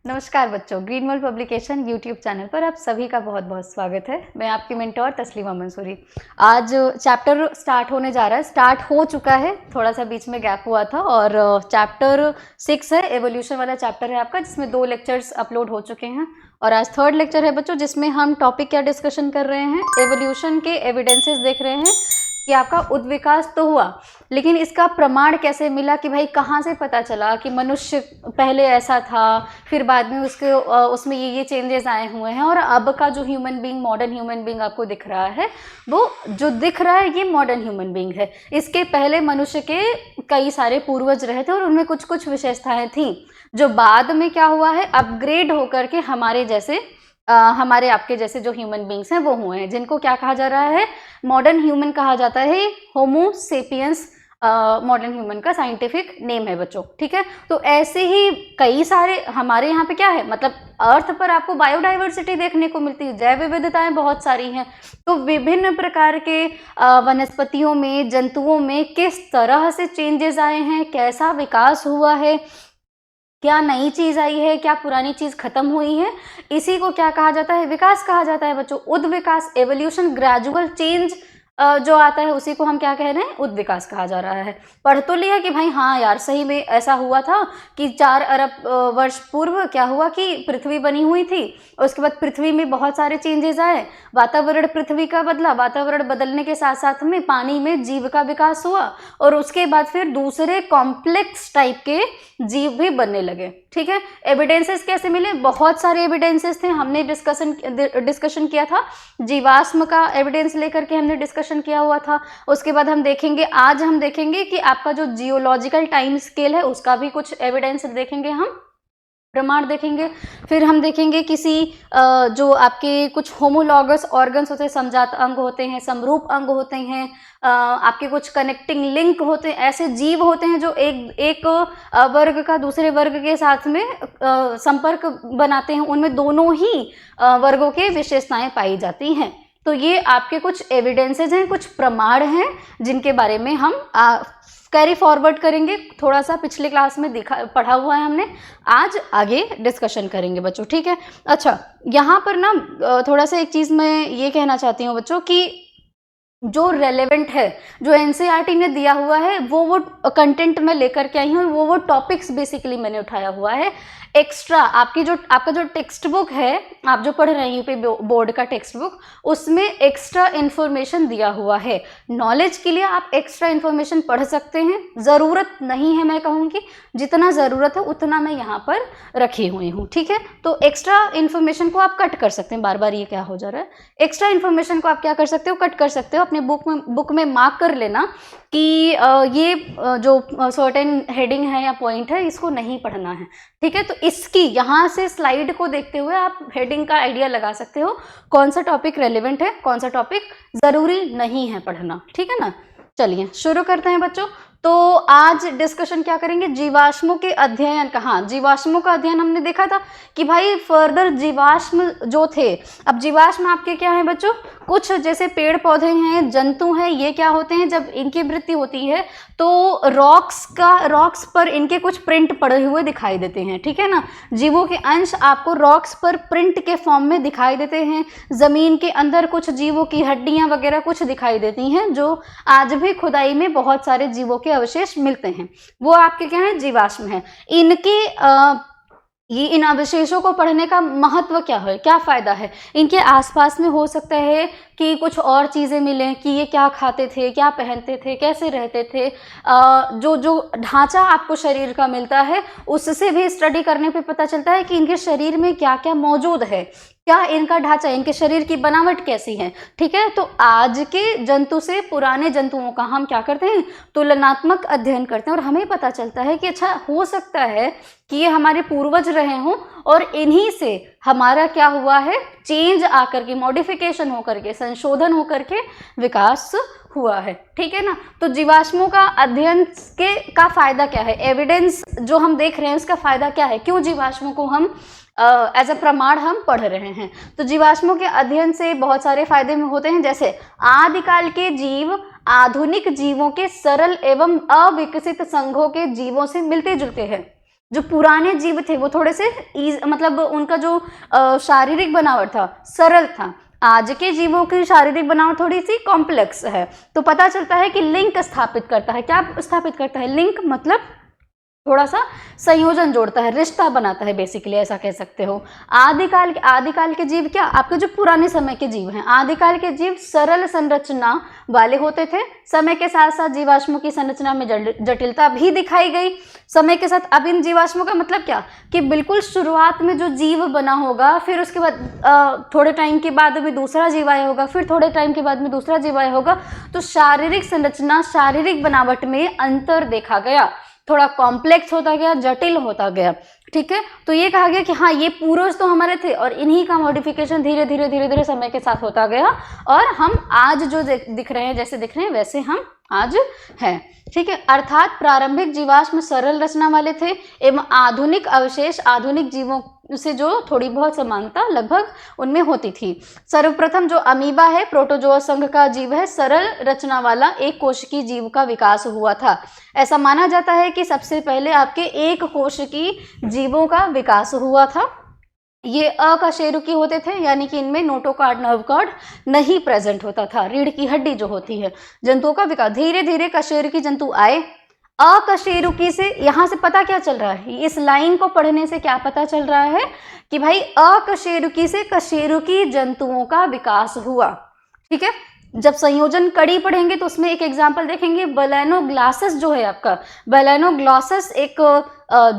नमस्कार बच्चों, green world publication YouTube channel पर आप सभी का बहुत बहुत स्वागत है। मैं आपकी मेंटोर तस्लीमा मंसूरी। आज चैप्टर स्टार्ट होने जा रहा है, स्टार्ट हो चुका है, थोड़ा सा बीच में गैप हुआ था और चैप्टर 6 है, एवोल्यूशन वाला चैप्टर है आपका, जिसमें 2 लेक्चर्स अपलोड हो चुके हैं और आज 3rd लेक्चर है बच्चों, जिसमें हम टॉपिक क्या डिस्कशन कर रहे हैं, एवोल्यूशन के एविडेंसेस देख रहे हैं कि आपका उद्विकास तो हुआ, लेकिन इसका प्रमाण कैसे मिला कि भाई कहाँ से पता चला कि मनुष्य पहले ऐसा था, फिर बाद में उसमें ये चेंजेस आए हुए हैं और अब का जो human being, modern human being आपको दिख रहा है, वो जो दिख रहा है ये मॉडर्न ह्यूमन बीइंग है। इसके पहले मनुष्य के कई सारे पूर्वज रहे थे और उनमें कुछ कुछ विशेषताएं थी, जो बाद में क्या हुआ है, अपग्रेड होकर के हमारे आपके जैसे जो ह्यूमन बींग्स हैं वो हुए हैं, जिनको क्या कहा जा रहा है, मॉडर्न ह्यूमन कहा जाता है। होमो सेपियंस मॉडर्न ह्यूमन का साइंटिफिक नेम है बच्चों, ठीक है। तो ऐसे ही कई सारे हमारे यहाँ पे क्या है, मतलब अर्थ पर आपको बायोडाइवर्सिटी देखने को मिलती है, जैव विविधताएं बहुत सारी हैं। तो विभिन्न प्रकार के वनस्पतियों में, जंतुओं में किस तरह से चेंजेस आए हैं, कैसा विकास हुआ है, क्या नई चीज आई है, क्या पुरानी चीज खत्म हुई है, इसी को क्या कहा जाता है, विकास कहा जाता है बच्चों। उद्विकास, एवोल्यूशन, ग्रेजुअल चेंज जो आता है उसी को हम क्या कह रहे हैं, उद्विकास कहा जा रहा है। पढ़ तो लिया कि भाई हाँ यार सही में ऐसा हुआ था कि 4 अरब वर्ष पूर्व क्या हुआ कि पृथ्वी बनी हुई थी, उसके बाद पृथ्वी में बहुत सारे चेंजेस आए, वातावरण पृथ्वी का बदला, वातावरण बदलने के साथ साथ में पानी में जीव का विकास हुआ और उसके बाद फिर दूसरे कॉम्प्लेक्स टाइप के जीव भी बनने लगे, ठीक है। एविडेंसेस कैसे मिले, बहुत सारे एविडेंसेस थे, हमने डिस्कशन किया था, जीवाश्म का एविडेंस लेकर के हमने डिस्कशन किया हुआ था। उसके बाद आज हम देखेंगे कि आपका जो जियोलॉजिकल टाइम स्केल है उसका भी कुछ एविडेंस देखेंगे, हम प्रमाण देखेंगे। फिर हम देखेंगे किसी जो आपके कुछ होमोलॉगस ऑर्गन्स होते हैं, समजात अंग होते हैं, समरूप अंग होते हैं, आपके कुछ कनेक्टिंग लिंक होते हैं, ऐसे जीव होते हैं जो एक वर्ग का दूसरे वर्ग के साथ में संपर्क बनाते हैं, उनमें दोनों ही वर्गों के विशेषताएं पाई जाती हैं। तो ये आपके कुछ एविडेंसेस हैं, कुछ प्रमाण हैं, जिनके बारे में हम कैरी फॉरवर्ड करेंगे। थोड़ा सा पिछले क्लास में पढ़ा हुआ है हमने, आज आगे डिस्कशन करेंगे बच्चों, ठीक है। अच्छा, यहाँ पर ना थोड़ा सा एक चीज़ मैं ये कहना चाहती हूँ बच्चों कि जो रेलेवेंट है, जो एनसीईआरटी ने दिया हुआ है, वो कंटेंट में लेकर के आई हूँ, वो टॉपिक्स बेसिकली मैंने उठाया हुआ है। एक्स्ट्रा आपका जो टेक्स्ट बुक है, आप जो पढ़ रहे हैं यूपी बोर्ड का टेक्स्ट बुक, उसमें एक्स्ट्रा इन्फॉर्मेशन दिया हुआ है। नॉलेज के लिए आप एक्स्ट्रा इन्फॉर्मेशन पढ़ सकते हैं, ज़रूरत नहीं है, मैं कहूँगी जितना ज़रूरत है उतना मैं यहाँ पर रखी हुई हूँ, ठीक है। तो एक्स्ट्रा इन्फॉर्मेशन को आप कट कर सकते हैं, बार बार ये क्या हो जा रहा है, एक्स्ट्रा इन्फॉर्मेशन को आप क्या कर सकते हो, कट कर सकते हो। अपने बुक में मार्क कर लेना कि ये जो सर्टेन हेडिंग है या पॉइंट है, इसको नहीं पढ़ना है, ठीक है। तो इसकी यहाँ से स्लाइड को देखते हुए आप हेडिंग का आइडिया लगा सकते हो, कौन सा टॉपिक रेलेवेंट है, कौन सा टॉपिक ज़रूरी नहीं है पढ़ना, ठीक है ना। चलिए शुरू करते हैं बच्चों। तो आज डिस्कशन क्या करेंगे, जीवाश्मों के अध्ययन का। हाँ, जीवाश्मों का अध्ययन हमने देखा था कि भाई फर्दर जीवाश्म जो थे, अब जीवाश्म आपके क्या है बच्चों, कुछ जैसे पेड़ पौधे हैं, जंतु हैं, ये क्या होते हैं, जब इनकी मृत्यु होती है तो रॉक्स पर इनके कुछ प्रिंट पड़े हुए दिखाई देते हैं, ठीक है ना। जीवों के अंश आपको रॉक्स पर प्रिंट के फॉर्म में दिखाई देते हैं। जमीन के अंदर कुछ जीवों की हड्डियां वगैरह कुछ दिखाई देती हैं, जो आज भी खुदाई में बहुत सारे जीवों के अवशेष मिलते हैं, वो आपके क्या है, जीवाश्म है। इन अवशेषों को पढ़ने का महत्व क्या है, क्या फायदा है, इनके आसपास में हो सकता है कि कुछ और चीज़ें मिलें, कि ये क्या खाते थे, क्या पहनते थे, कैसे रहते थे, जो ढांचा आपको शरीर का मिलता है उससे भी स्टडी करने पे पता चलता है कि इनके शरीर में क्या क्या मौजूद है, क्या इनका ढांचा, इनके शरीर की बनावट कैसी है, ठीक है। तो आज के जंतु से पुराने जंतुओं का हम क्या करते हैं, तुलनात्मक अध्ययन करते हैं और हमें पता चलता है कि अच्छा हो सकता है कि ये हमारे पूर्वज रहे हों और इन्हीं से हमारा क्या हुआ है, चेंज आकर के, मॉडिफिकेशन होकर के, संशोधन होकर के विकास हुआ है, ठीक है ना। तो जीवाश्मों का अध्ययन का फायदा क्या है, एविडेंस जो हम देख रहे हैं उसका फायदा क्या है, क्यों जीवाश्मों को हम एज अ प्रमाण हम पढ़ रहे हैं। तो जीवाश्मों के अध्ययन से बहुत सारे फायदे में होते हैं, जैसे आदिकाल के जीव आधुनिक जीवों के सरल एवं अविकसित संघों के जीवों से मिलते जुलते हैं। जो पुराने जीव थे वो थोड़े से मतलब उनका जो शारीरिक बनावट था सरल था। आज के जीवों की शारीरिक बनावट थोड़ी सी कॉम्प्लेक्स है। तो पता चलता है कि लिंक स्थापित करता है। क्या स्थापित करता है? लिंक मतलब थोड़ा सा संयोजन जोड़ता है, रिश्ता बनाता है, बेसिकली ऐसा कह सकते हो। आदिकाल के जीव क्या? आपके जो पुराने समय के जीव हैं, आदिकाल के जीव सरल संरचना वाले होते थे। समय के साथ साथ जीवाश्मों की संरचना में जटिलता भी दिखाई गई समय के साथ। अब इन जीवाश्मों का मतलब क्या कि बिल्कुल शुरुआत में जो जीव बना होगा, फिर उसके बाद थोड़े टाइम के बाद में दूसरा जीव आया होगा, फिर थोड़े टाइम के बाद में दूसरा जीव आया होगा। तो शारीरिक संरचना, शारीरिक बनावट में अंतर देखा गया, थोड़ा कॉम्प्लेक्स होता गया, जटिल होता गया। ठीक है, तो ये कहा गया कि हाँ, ये पूर्वज तो हमारे थे और इन्हीं का मॉडिफिकेशन धीरे धीरे समय के साथ होता गया और हम आज जो दिख रहे हैं, जैसे दिख रहे हैं वैसे हम आज हैं। ठीक है, अर्थात प्रारंभिक जीवाश्म सरल रचना वाले थे एवं आधुनिक अवशेष आधुनिक जीवों से जो थोड़ी बहुत समानता लगभग उनमें होती थी। सर्वप्रथम जो अमीबा है, प्रोटोजोआ संघ का जीव है, सरल रचना वाला एक कोशिकीय जीव का विकास हुआ था। ऐसा माना जाता है कि सबसे पहले आपके एक कोशिकीय जीवों का विकास हुआ था। ये अकशेरुकी होते थे, यानी कि इनमें नोटोकॉर्ड, नर्व कॉर्ड नहीं प्रेजेंट होता था। रीढ़ की हड्डी जो होती है, जंतुओं का विकास। धीरे धीरे कशेरुकी जंतु आए। अकशेरुकी से यहाँ से पता क्या चल रहा है, इस लाइन को पढ़ने से क्या पता चल रहा है कि भाई अकशेरुकी से कशेरुकी जंतुओं का विकास हुआ। ठीक है, जब संयोजन कड़ी पढ़ेंगे तो उसमें एक एग्जाम्पल देखेंगे। बैलेनोग्लॉसस जो है आपका, बैलेनोग्लॉसस एक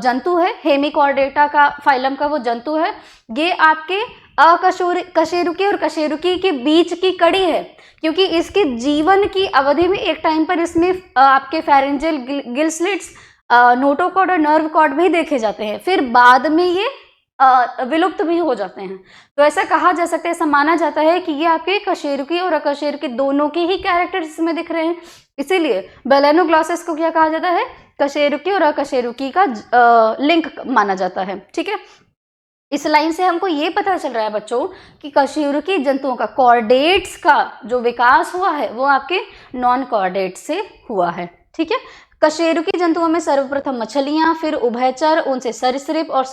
जंतु है, हेमिकॉर्डेटा का फाइलम का वो जंतु है। ये आपके कशेरुकी और कशेरुकी के बीच की कड़ी है, क्योंकि इसके जीवन की अवधि में एक टाइम पर इसमें आपके फेरेंजियल गिल स्लिट्स, नोटोकॉर्ड और नर्व कॉर्ड भी देखे जाते हैं, फिर बाद में ये विलुप्त भी हो जाते हैं। तो ऐसा कहा जा सकता है, ऐसा माना जाता है कि ये आपके कशेरुकी और अकशेरुकी दोनों के ही कैरेक्टर्स इसमें दिख रहे हैं। इसीलिए बैलेनोग्लॉसस को क्या कहा जाता है? कशेरुकी और अकशेरुकी का लिंक माना जाता है। ठीक है, इस लाइन से हमको ये पता चल रहा है बच्चों कि कशेरुकी जंतुओं का कॉर्डेट्स का जो विकास हुआ है वो आपके नॉन कॉर्डेट से हुआ है। ठीक है, कशेरुकी जंतुओं में सर्वप्रथम मछलियां, फिर उभयचर, उनसे सरीसृप और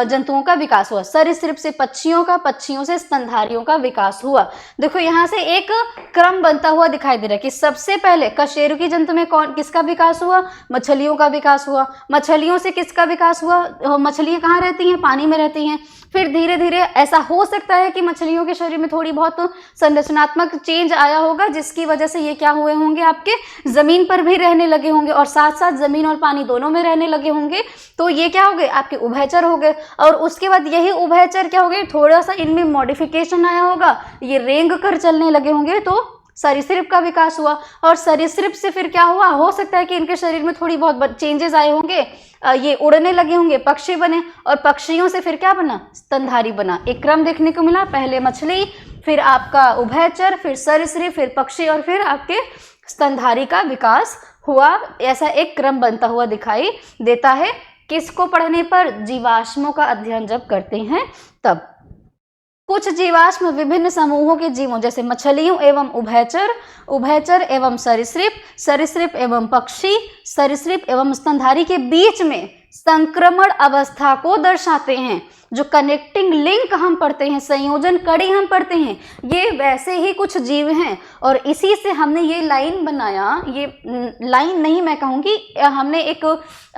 जंतुओं का विकास हुआ। सरीसृप से पक्षियों का, पक्षियों से स्तनधारियों का विकास हुआ। देखो यहाँ से एक क्रम बनता हुआ दिखाई दे रहा है कि सबसे पहले कशेरुकी जंतु में किसका विकास हुआ? मछलियों का विकास हुआ। मछलियों से किसका विकास हुआ? मछलियां कहाँ रहती हैं? पानी में रहती हैं। फिर धीरे धीरे ऐसा हो सकता है कि मछलियों के शरीर में थोड़ी बहुत संरचनात्मक चेंज आया होगा, जिसकी वजह से ये क्या हुए होंगे, आपके जमीन पर भी रहने लगे होंगे और साथ साथ जमीन और पानी दोनों में रहने लगे होंगे। तो ये क्या हो गए? आपके उभयचर हो गए। और उसके बाद यही उभयचर क्या हो गए? थोड़ा सा इनमें मॉडिफिकेशन आया होगा, ये रेंग कर चलने लगे होंगे, तो सरीसृप का विकास हुआ। और सरीसृप से फिर क्या हुआ? हो सकता है कि इनके शरीर में थोड़ी बहुत चेंजेस आए होंगे, ये उड़ने लगे होंगे, पक्षी बने, और पक्षियों से फिर क्या बना? स्तनधारी बना। एक क्रम देखने को मिला, पहले मछली, फिर आपका उभयचर, फिर सरीसृप, फिर पक्षी और फिर आपके स्तनधारी का विकास हुआ। ऐसा एक क्रम बनता हुआ दिखाई देता है। किसको पढ़ने पर? जीवाश्मों का अध्ययन जब करते हैं तब। कुछ जीवाश्म विभिन्न समूहों के जीवों जैसे मछलियों एवं उभयचर, उभयचर एवं सरीसृप, सरीसृप एवं पक्षी, सरीसृप एवं स्तनधारी के बीच में संक्रमण अवस्था को दर्शाते हैं। जो कनेक्टिंग लिंक हम पढ़ते हैं, संयोजन कड़ी हम पढ़ते हैं, ये वैसे ही कुछ जीव हैं। और इसी से हमने ये लाइन बनाया, ये लाइन नहीं मैं कहूँगी, हमने एक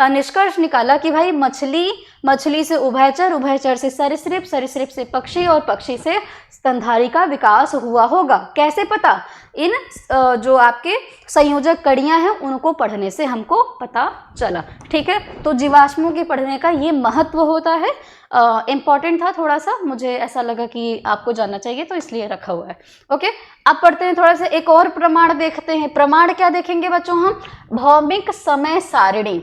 निष्कर्ष निकाला कि भाई मछली, मछली से उभयचर, उभयचर से सरीसृप, सरीसृप से पक्षी और पक्षी से स्तनधारी का विकास हुआ होगा। कैसे पता? इन जो आपके संयोजक कड़ियां हैं उनको पढ़ने से हमको पता चला। ठीक है, तो जीवाश्मों के पढ़ने का ये महत्व होता है। इम्पॉर्टेंट था थोड़ा सा, मुझे ऐसा लगा कि आपको जानना चाहिए तो इसलिए रखा हुआ है। ओके, अब पढ़ते हैं थोड़ा सा, एक और प्रमाण देखते हैं। प्रमाण क्या देखेंगे बच्चों हम? भौमिक समय सारणी।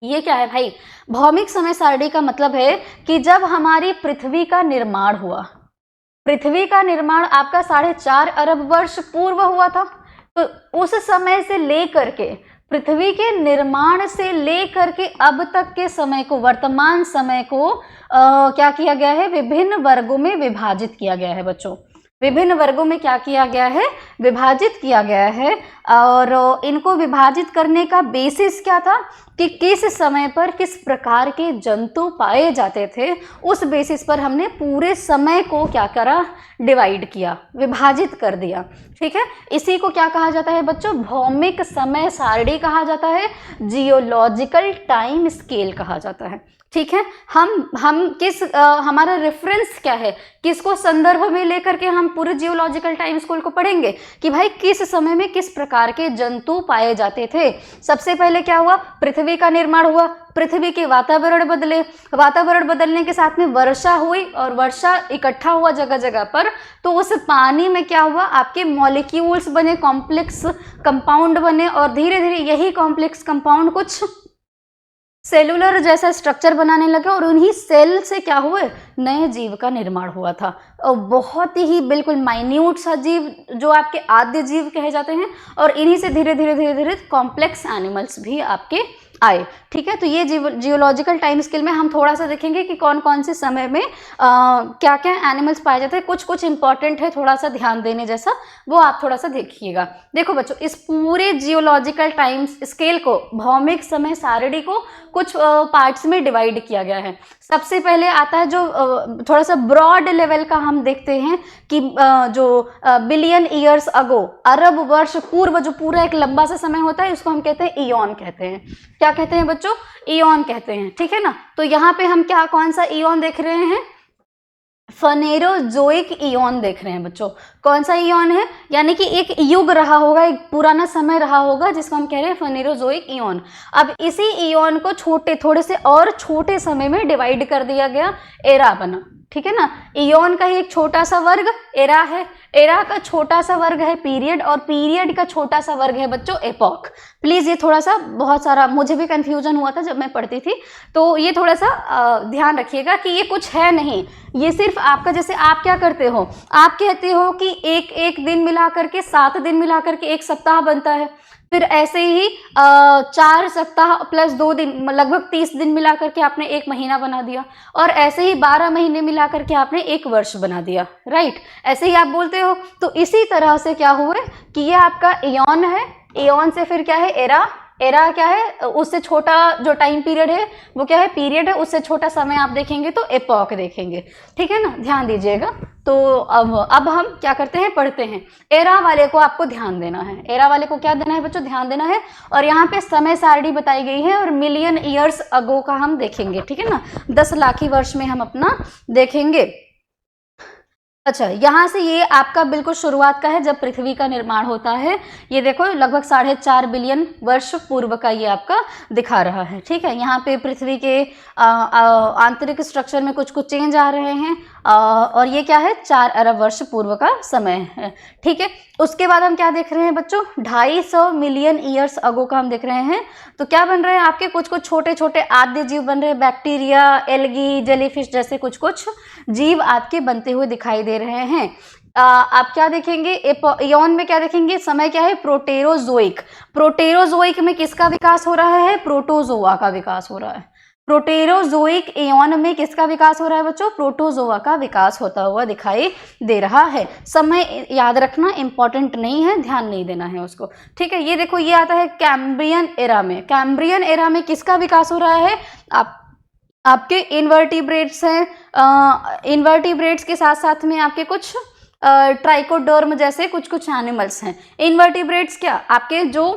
ये क्या है भाई? भौमिक समय सारणी का मतलब है कि जब हमारी पृथ्वी का निर्माण हुआ, पृथ्वी का निर्माण आपका 4.5 अरब वर्ष पूर्व हुआ था, तो उस समय से लेकर के, पृथ्वी के निर्माण से लेकर के अब तक के समय को, वर्तमान समय को क्या किया गया है? विभिन्न वर्गों में विभाजित किया गया है बच्चों। विभिन्न वर्गों में क्या किया गया है, विभाजित किया गया है। और इनको विभाजित करने का बेसिस क्या था कि किस समय पर किस प्रकार के जंतु पाए जाते थे, उस बेसिस पर हमने पूरे समय को क्या करा, डिवाइड किया, विभाजित कर दिया। ठीक है, इसी को क्या कहा जाता है बच्चों, भौमिक समय सारणी कहा जाता है, जियोलॉजिकल टाइम स्केल कहा जाता है। ठीक है, हम किस हमारा रेफरेंस क्या है, किसको संदर्भ में लेकर के हम पूरे जियोलॉजिकल टाइम स्केल को पढ़ेंगे कि भाई किस समय में किस प्रकार के जंतु पाए जाते थे। सबसे पहले क्या हुआ, पृथ्वी का निर्माण हुआ, पृथ्वी के वातावरण बदले, वातावरण बदलने के साथ में वर्षा हुई और वर्षा इकट्ठा हुआ जगह जगह पर, तो उस पानी में क्या हुआ, आपके मॉलिक्यूल्स बने, कॉम्प्लेक्स कंपाउंड बने, और धीरे धीरे यही कॉम्प्लेक्स कंपाउंड कुछ सेलुलर जैसा स्ट्रक्चर बनाने लगे, और उन्हीं सेल से क्या हुए, नए जीव का निर्माण हुआ था। और बहुत ही बिल्कुल माइन्यूट सा जीव जो आपके आद्य जीव कहे जाते हैं, और इन्हीं से धीरे धीरे धीरे धीरे कॉम्प्लेक्स एनिमल्स भी आपके आए। ठीक है, तो ये जियोलॉजिकल टाइम स्केल में हम थोड़ा सा देखेंगे कि कौन कौन से समय में क्या क्या एनिमल्स पाए जाते हैं। कुछ कुछ इंपॉर्टेंट है, थोड़ा सा ध्यान देने जैसा, वो आप थोड़ा सा देखिएगा। देखो बच्चों, इस पूरे जियोलॉजिकल टाइम स्केल को, भौमिक समय सारणी को कुछ पार्ट्स में डिवाइड किया गया है। सबसे पहले आता है जो थोड़ा सा ब्रॉड लेवल का हम देखते हैं कि जो बिलियन ईयर्स अगो, अरब वर्ष पूर्व, जो पूरा एक लंबा सा समय होता है, उसको हम कहते हैं ईयॉन कहते हैं। क्या कहते हैं बच्चों, ईयॉन कहते हैं। ठीक है ना, तो यहाँ पे हम क्या, कौन सा ईयॉन देख रहे हैं, फेनेरोजोइक ईयॉन देख रहे हैं बच्चों। कौन सा ईयॉन है, यानी कि एक युग रहा होगा, एक पुराना समय रहा होगा, जिसको हम कह रहे हैं फेनेरोजोइक ईयॉन। अब इसी ईयॉन को थोड़े से और छोटे समय में डिवाइड कर दिया गया, एरा बना। ठीक है ना, ईयॉन का ही एक छोटा सा वर्ग एरा है, एरा का छोटा सा वर्ग है पीरियड, और पीरियड का छोटा सा वर्ग है बच्चों एपॉक। प्लीज ये थोड़ा सा, बहुत सारा मुझे भी कंफ्यूजन हुआ था जब मैं पढ़ती थी, तो ये थोड़ा सा ध्यान रखिएगा कि ये कुछ है नहीं, ये सिर्फ आपका, जैसे आप क्या करते हो, आप कहते हो कि एक दिन मिला करके 7 दिन मिला करके एक सप्ताह बनता है, फिर ऐसे ही 4 सप्ताह प्लस 2 दिन, लगभग 30 दिन मिला करके आपने एक महीना बना दिया, और ऐसे ही 12 महीने मिला करके आपने एक वर्ष बना दिया। राइट, ऐसे ही आप बोलते हो। तो इसी तरह से क्या हुआ कि ये आपका ईयॉन है, ईयॉन से फिर क्या है, एरा, एरा क्या है, उससे छोटा जो टाइम पीरियड है वो क्या है, पीरियड है, उससे छोटा समय आप देखेंगे तो एपॉक देखेंगे। ठीक है ना, ध्यान दीजिएगा। तो अब हम क्या करते हैं, पढ़ते हैं। एरा वाले को आपको ध्यान देना है, एरा वाले को क्या देना है बच्चों, ध्यान देना है। और यहाँ पे समय सारणी बताई गई है, और मिलियन ईयर्स अगो का हम देखेंगे। ठीक है ना, 10 लाखी वर्ष में हम अपना देखेंगे। अच्छा, यहाँ से ये आपका बिल्कुल शुरुआत का है, जब पृथ्वी का निर्माण होता है। ये देखो लगभग 4.5 बिलियन वर्ष पूर्व का ये आपका दिखा रहा है। ठीक है, यहाँ पे पृथ्वी के आंतरिक स्ट्रक्चर में कुछ कुछ चेंज आ रहे हैं, और ये क्या है, 4 अरब वर्ष पूर्व का समय है। ठीक है, उसके बाद हम क्या देख रहे हैं बच्चों, 250 मिलियन ईयर्स अगो का हम देख रहे हैं। तो क्या बन रहे हैं आपके, कुछ कुछ छोटे छोटे आद्य जीव बन रहे हैं, बैक्टीरिया, एल्गी, जेलीफिश जैसे कुछ कुछ जीव आपके बनते हुए दिखाई दे रहे हैं। आप क्या देखेंगे, ईयॉन में क्या देखेंगे, समय क्या है, प्रोटेरोजोइक। प्रोटेरोजोइक में किसका विकास हो रहा है, प्रोटोजोआ का विकास हो रहा है। प्रोटेरोजोइक एयॉन में किसका विकास हो रहा है बच्चों, प्रोटोजोआ का विकास होता हुआ दिखाई दे रहा है। समय याद रखना इंपॉर्टेंट नहीं है, ध्यान नहीं देना है उसको। ठीक है, ये देखो, ये आता है कैम्ब्रियन एरा में। कैम्ब्रियन एरा में किसका विकास हो रहा है, आपके इन्वर्टिब्रेट्स हैं। इन्वर्टिब्रेट्स के साथ साथ में आपके कुछ ट्राइकोडर्म जैसे कुछ कुछ एनिमल्स हैं। इन्वर्टिब्रेट्स क्या, आपके जो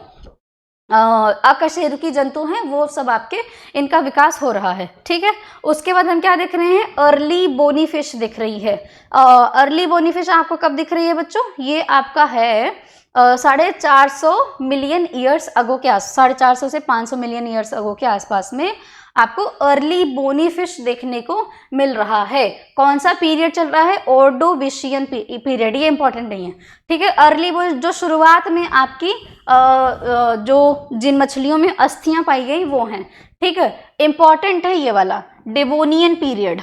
अकशेरुकी जंतु हैं, वो सब आपके, इनका विकास हो रहा है। ठीक है, उसके बाद हम क्या देख रहे हैं, अर्ली बोनी फिश दिख रही है। अर्ली बोनी फिश आपको कब दिख रही है बच्चों, ये आपका है 450 मिलियन ईयर्स अगो के आस, 450 से 500 मिलियन ईयर्स अगो के आसपास में आपको अर्ली बोनी फिश देखने को मिल रहा है। कौन सा पीरियड चल रहा है, ऑर्डोविशियन पीरियड, ये इंपॉर्टेंट नहीं है। ठीक है, अर्ली जो शुरुआत में आपकी जो जिन मछलियों में अस्थियां पाई गई वो हैं। ठीक है, इंपॉर्टेंट है ये वाला, डेवोनियन पीरियड।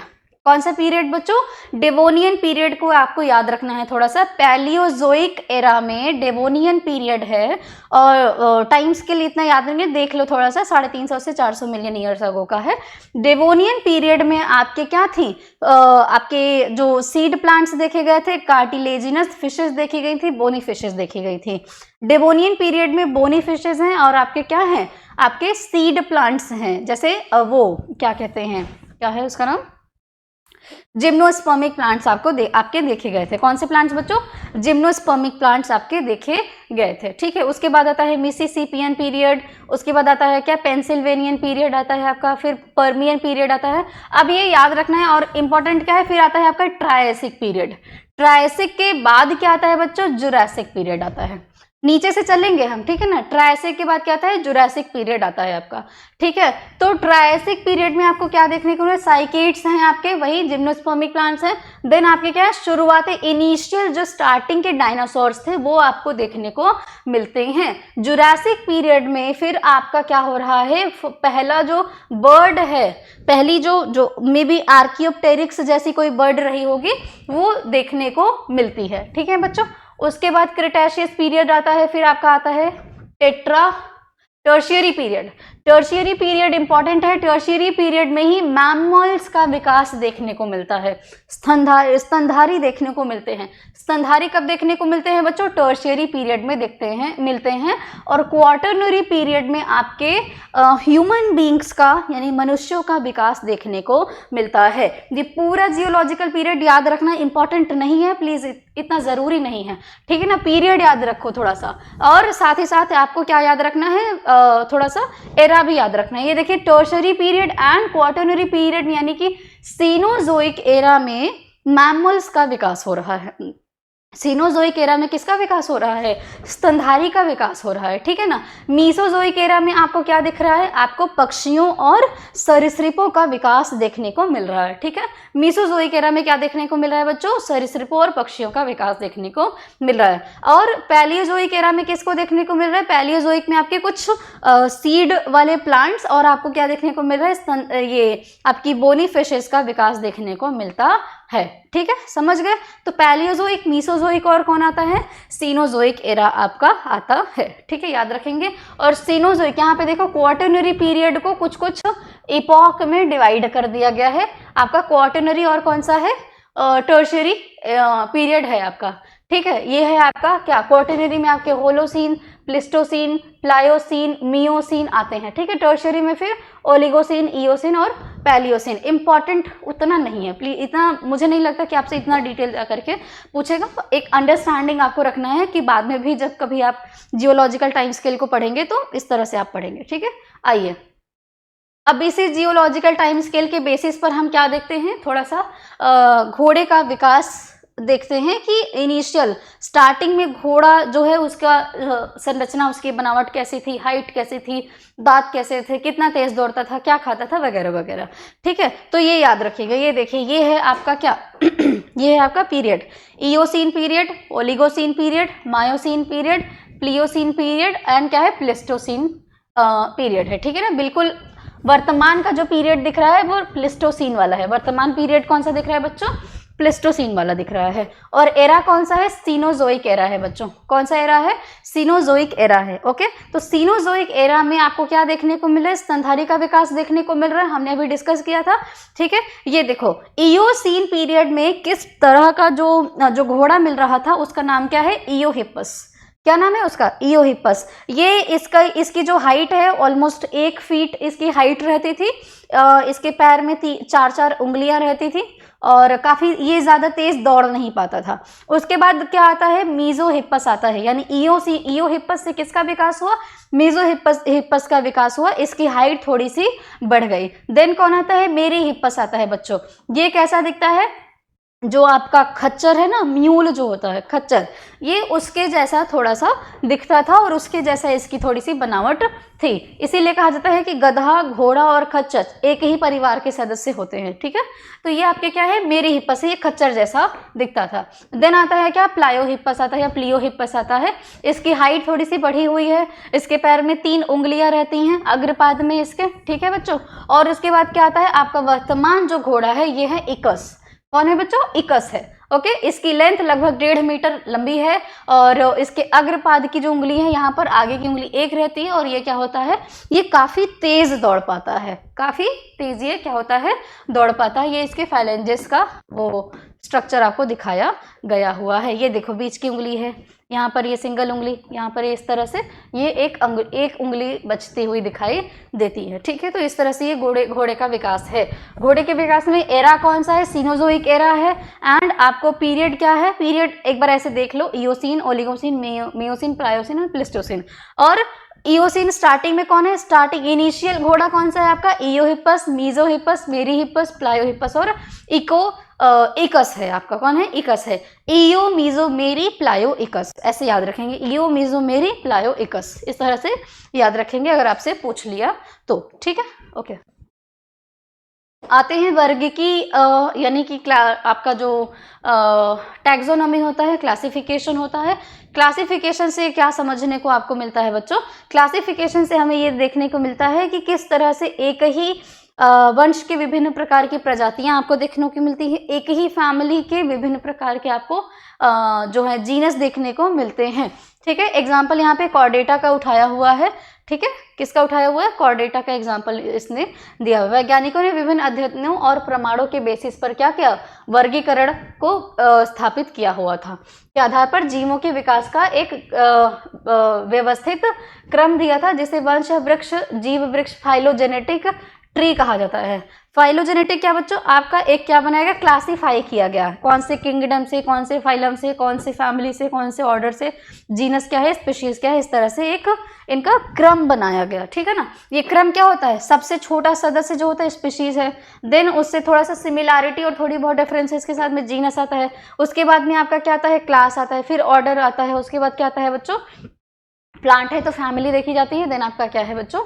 कौन सा पीरियड बच्चों? डेवोनियन पीरियड को आपको याद रखना है थोड़ा सा। पैलियोजोइक एरा में डेवोनियन पीरियड है, और टाइम स्केल इतना याद नहीं है, देख लो थोड़ा सा, 350 से 400 मिलियन ईयर्स अगो का है। डेवोनियन पीरियड में आपके क्या थी, आपके जो सीड प्लांट्स देखे गए थे, कार्टिलेजिनस फिशेस देखी गई थी, बोनी फिशेस देखी गई थी। डेवोनियन पीरियड में बोनी फिशेस हैं और आपके क्या हैं, आपके सीड प्लांट्स हैं, जैसे वो क्या कहते हैं, क्या है उसका नाम, जिम्नोस्पर्मिक प्लांट्स आपके देखे गए थे। कौन से प्लांट्स बच्चों? जिम्नोस्पर्मिक प्लांट्स आपके देखे गए थे। ठीक है, उसके बाद आता है मिसिसिपियन पीरियड, उसके बाद आता है क्या, पेंसिल्वेनियन पीरियड आता है आपका, फिर पर्मियन पीरियड आता है। अब ये याद रखना है, और इंपॉर्टेंट क्या है, फिर आता है आपका ट्रायसिक पीरियड। ट्रायसिक के बाद क्या आता है बच्चों? जुरासिक पीरियड आता है। नीचे से चलेंगे हम, ठीक है ना। ट्रायसिक के बाद क्या आता है? जुरासिक पीरियड आता है आपका। ठीक है, तो ट्रायसिक पीरियड में आपको क्या देखने को मिले? साइकेड्स हैं आपके, वही जिम्नोस्पर्मिक प्लांट्स हैं। देन आपके क्या है, शुरुआती इनिशियल जो स्टार्टिंग के डायनासोर्स थे वो आपको देखने को मिलते हैं। जुरासिक पीरियड में फिर आपका क्या हो रहा है, पहला जो बर्ड है, पहली जो मे बी आर्कियोप्टेरिक्स जैसी कोई बर्ड रही होगी, वो देखने को मिलती है। ठीक है बच्चों, उसके बाद क्रिटेशियस पीरियड आता है, फिर आपका आता है tertiary period. Tertiary period important है, टर्शियरी पीरियड में ही मैमल्स का विकास देखने को मिलता है, स्तनधारी देखने को मिलते हैं। स्तनधारी कब देखने को मिलते हैं बच्चों? टर्शियरी पीरियड में मिलते हैं। और क्वाटरनरी पीरियड में आपके ह्यूमन बींग्स का, यानी मनुष्यों का विकास देखने को मिलता है। ये पूरा जियोलॉजिकल पीरियड याद रखना इंपॉर्टेंट नहीं है, प्लीज, इतना जरूरी नहीं है, ठीक है ना। पीरियड याद रखो थोड़ा सा, और साथ ही साथ आपको क्या याद रखना है, थोड़ा सा एरा भी याद रखना है। ये देखिए, tertiary period and quaternary period, यानी कि सीनोजोइक एरा में मैमल्स का विकास हो रहा है। सीनोजोइक एरा में किसका विकास हो रहा है? स्तनधारी का विकास हो रहा है, ठीक है ना। मीसोजोइक एरा में आपको क्या दिख रहा है? आपको पक्षियों और सरीसृपों का विकास देखने को मिल रहा है, ठीक है। मीसोजोइक एरा में क्या देखने को मिल रहा है बच्चों? सरीसृपों और पक्षियों का विकास देखने को मिल रहा है। और पैलियोजोइक एरा में किसको देखने को मिल रहा है? पैलियोजोइक में आपके कुछ सीड वाले प्लांट्स, और आपको क्या देखने को मिल रहा है? ये आपकी बोनी फिशेस का विकास देखने को मिलता है, ठीक है, समझ गए। तो पैलियोजोइक, मीसोजोइक और कौन आता है? सीनोजोइक एरा आपका आता है, ठीक है, याद रखेंगे। और सीनोजोइक, यहाँ पे देखो क्वाटरनरी पीरियड को कुछ कुछ इपॉक में डिवाइड कर दिया गया है। आपका क्वाटरनरी और कौन सा है? टर्शियरी पीरियड है आपका, ठीक है। ये है आपका क्या, क्वाटरनरी में आपके होलोसीन, प्लिस्टोसीन, प्लायोसीन, मियोसीन आते हैं, ठीक है। टर्शियरी में फिर ओलिगोसीन, इयोसीन और पैलियोसीन। इंपॉर्टेंट उतना नहीं है, प्लीज, इतना मुझे नहीं लगता कि आपसे इतना डिटेल करके पूछेगा। एक अंडरस्टैंडिंग आपको रखना है कि बाद में भी जब कभी आप जियोलॉजिकल टाइम स्केल को पढ़ेंगे तो इस तरह से आप पढ़ेंगे, ठीक है। आइए, अब इसी जियोलॉजिकल टाइम स्केल के बेसिस पर हम क्या देखते हैं, थोड़ा सा घोड़े का विकास देखते हैं कि इनिशियल स्टार्टिंग में घोड़ा जो है उसका संरचना, उसकी बनावट कैसी थी, हाइट कैसी थी, दांत कैसे थे, कितना तेज दौड़ता था, क्या खाता था, वगैरह वगैरह, ठीक है। तो ये याद रखिएगा। ये देखिए, ये है आपका क्या ये है आपका period, Eocene period, Oligocene period, Miocene period, Pliocene period and क्या है, प्लिस्टोसीन पीरियड है, ठीक है ना। बिल्कुल वर्तमान का जो पीरियड दिख रहा है वो प्लिस्टोसीन वाला है। वर्तमान पीरियड कौन सा दिख रहा है बच्चों? प्लिस्टोसीन वाला दिख रहा है। और एरा कौन सा है? सीनोजोइक एरा है बच्चों। कौन सा एरा है? सीनोजोइक एरा है, ओके। तो सीनोजोइक एरा में आपको क्या देखने को मिल रहा है? स्तनधारी का विकास देखने को मिल रहा है, हमने अभी डिस्कस किया था, ठीक है। ये देखो, इयोसीन पीरियड में किस तरह का जो घोड़ा मिल रहा था उसका नाम क्या है? इयोहिपस। क्या नाम है उसका? इयोहिपस। ये इसकी जो हाइट है ऑलमोस्ट 1 फीट इसकी हाइट रहती थी। इसके पैर में 4-4 उंगलियां रहती थी और काफी ये ज्यादा तेज दौड़ नहीं पाता था। उसके बाद क्या आता है? मीजोहिपस आता है, यानी इयोहिपस से किसका विकास हुआ? मीजोहिपस का विकास हुआ। इसकी हाइट थोड़ी सी बढ़ गई। देन कौन आता है? मेरीहिपस आता है बच्चों। ये कैसा दिखता है? जो आपका खच्चर है ना, म्यूल जो होता है खच्चर, ये उसके जैसा थोड़ा सा दिखता था और उसके जैसा इसकी थोड़ी सी बनावट थी। इसीलिए कहा जाता है कि गधा, घोड़ा और खच्चर एक ही परिवार के सदस्य होते हैं। ठीक है, तो ये आपके क्या है, मेरी हिप्पस है, ये खच्चर जैसा दिखता था। देन आता है क्या, प्लायो हिप्पस आता है या प्लियो हिप्पस आता है। इसकी हाइट थोड़ी सी बढ़ी हुई है, इसके पैर में 3 उंगलियां रहती हैं अग्रपाद में इसके। ठीक है बच्चों, और उसके बाद क्या आता है, आपका वर्तमान जो घोड़ा है ये है इकस। कौन है बच्चों, इकस है। ओके, इसकी लेंथ लगभग 1.5 मीटर लंबी है और इसके अग्रपाद की जो उंगली है, यहाँ पर आगे की उंगली एक रहती है और ये क्या होता है, ये काफी तेज दौड़ पाता है, काफी तेज ये क्या होता है, दौड़ पाता है। ये इसके फाइलेंजेस का वो स्ट्रक्चर आपको दिखाया गया हुआ है। ये देखो बीच की उंगली है, यहाँ पर ये सिंगल उंगली, यहाँ पर ये इस तरह से ये एक उंगली बचती हुई दिखाई देती है। ठीक है, तो इस तरह से ये घोड़े का विकास है। घोड़े के विकास में एरा कौन सा है, सीनोजोइक एरा है। एंड आपको पीरियड क्या है, पीरियड एक बार ऐसे देख लो, इयोसीन, ओलिगोसीन, मियोसीन, प्लायोसीन और प्लिस्टोसीन। और इयोसीन स्टार्टिंग में कौन है, स्टार्टिंग इनिशियल घोड़ा कौन सा है आपका, इयोहिप्पस, मीजोहिप्पस, मेरीहिप्पस, प्लायोहिप्पस और इकस है आपका। कौन है, इकस है। इयो, मीजो, मेरी, प्लायो, इकस, ऐसे याद रखेंगे, इयो, मीजो, मेरी, प्लायो, इकस, इस तरह से याद रखेंगे अगर आपसे पूछ लिया तो। ठीक है, ओके। आते हैं वर्ग की यानी कि आपका जो टैक्सोनॉमी होता है, क्लासिफिकेशन होता है। क्लासिफिकेशन से क्या समझने को आपको मिलता है बच्चों, क्लासिफिकेशन से हमें ये देखने को मिलता है कि किस तरह से एक ही वंश के विभिन्न प्रकार की प्रजातियां आपको देखने को मिलती है, एक ही फैमिली के विभिन्न प्रकार के आपको जो है जीनस देखने को मिलते हैं। ठीक है, एग्जाम्पल यहाँ पे कॉर्डेटा का उठाया हुआ है। ठीक है, किसका उठाया हुआ है, कॉर्डेटा का एग्जाम्पल इसने दिया हुआ है। वैज्ञानिकों ने विभिन्न अध्ययनों और प्रमाणों के बेसिस पर क्या किया, वर्गीकरण को स्थापित किया हुआ था, के आधार पर जीवों के विकास का एक व्यवस्थित क्रम दिया था, जिसे वंश वृक्ष, जीव वृक्ष, फाइलोजेनेटिक ट्री कहा जाता है। फाइलोजेनेटिक क्या बच्चों, आपका एक क्या बनाया, क्लासीफाई किया गया, कौन से किंगडम से, कौन से फाइलम से, कौन से फैमिली से, कौन से ऑर्डर से, जीनस क्या है, स्पीशीज क्या है, इस तरह से एक इनका क्रम बनाया गया। ठीक है ना, ये क्रम क्या होता है, सबसे छोटा सदस्य जो होता है स्पीशीज है, देन उससे थोड़ा सा सिमिलैरिटी और थोड़ी बहुत डिफरेंसेस के साथ में जीनस आता है, उसके बाद में आपका क्या आता है, क्लास आता है, फिर ऑर्डर आता है, उसके बाद क्या आता है बच्चों, प्लांट है तो फैमिली देखी जाती है, देन आपका क्या है बच्चों,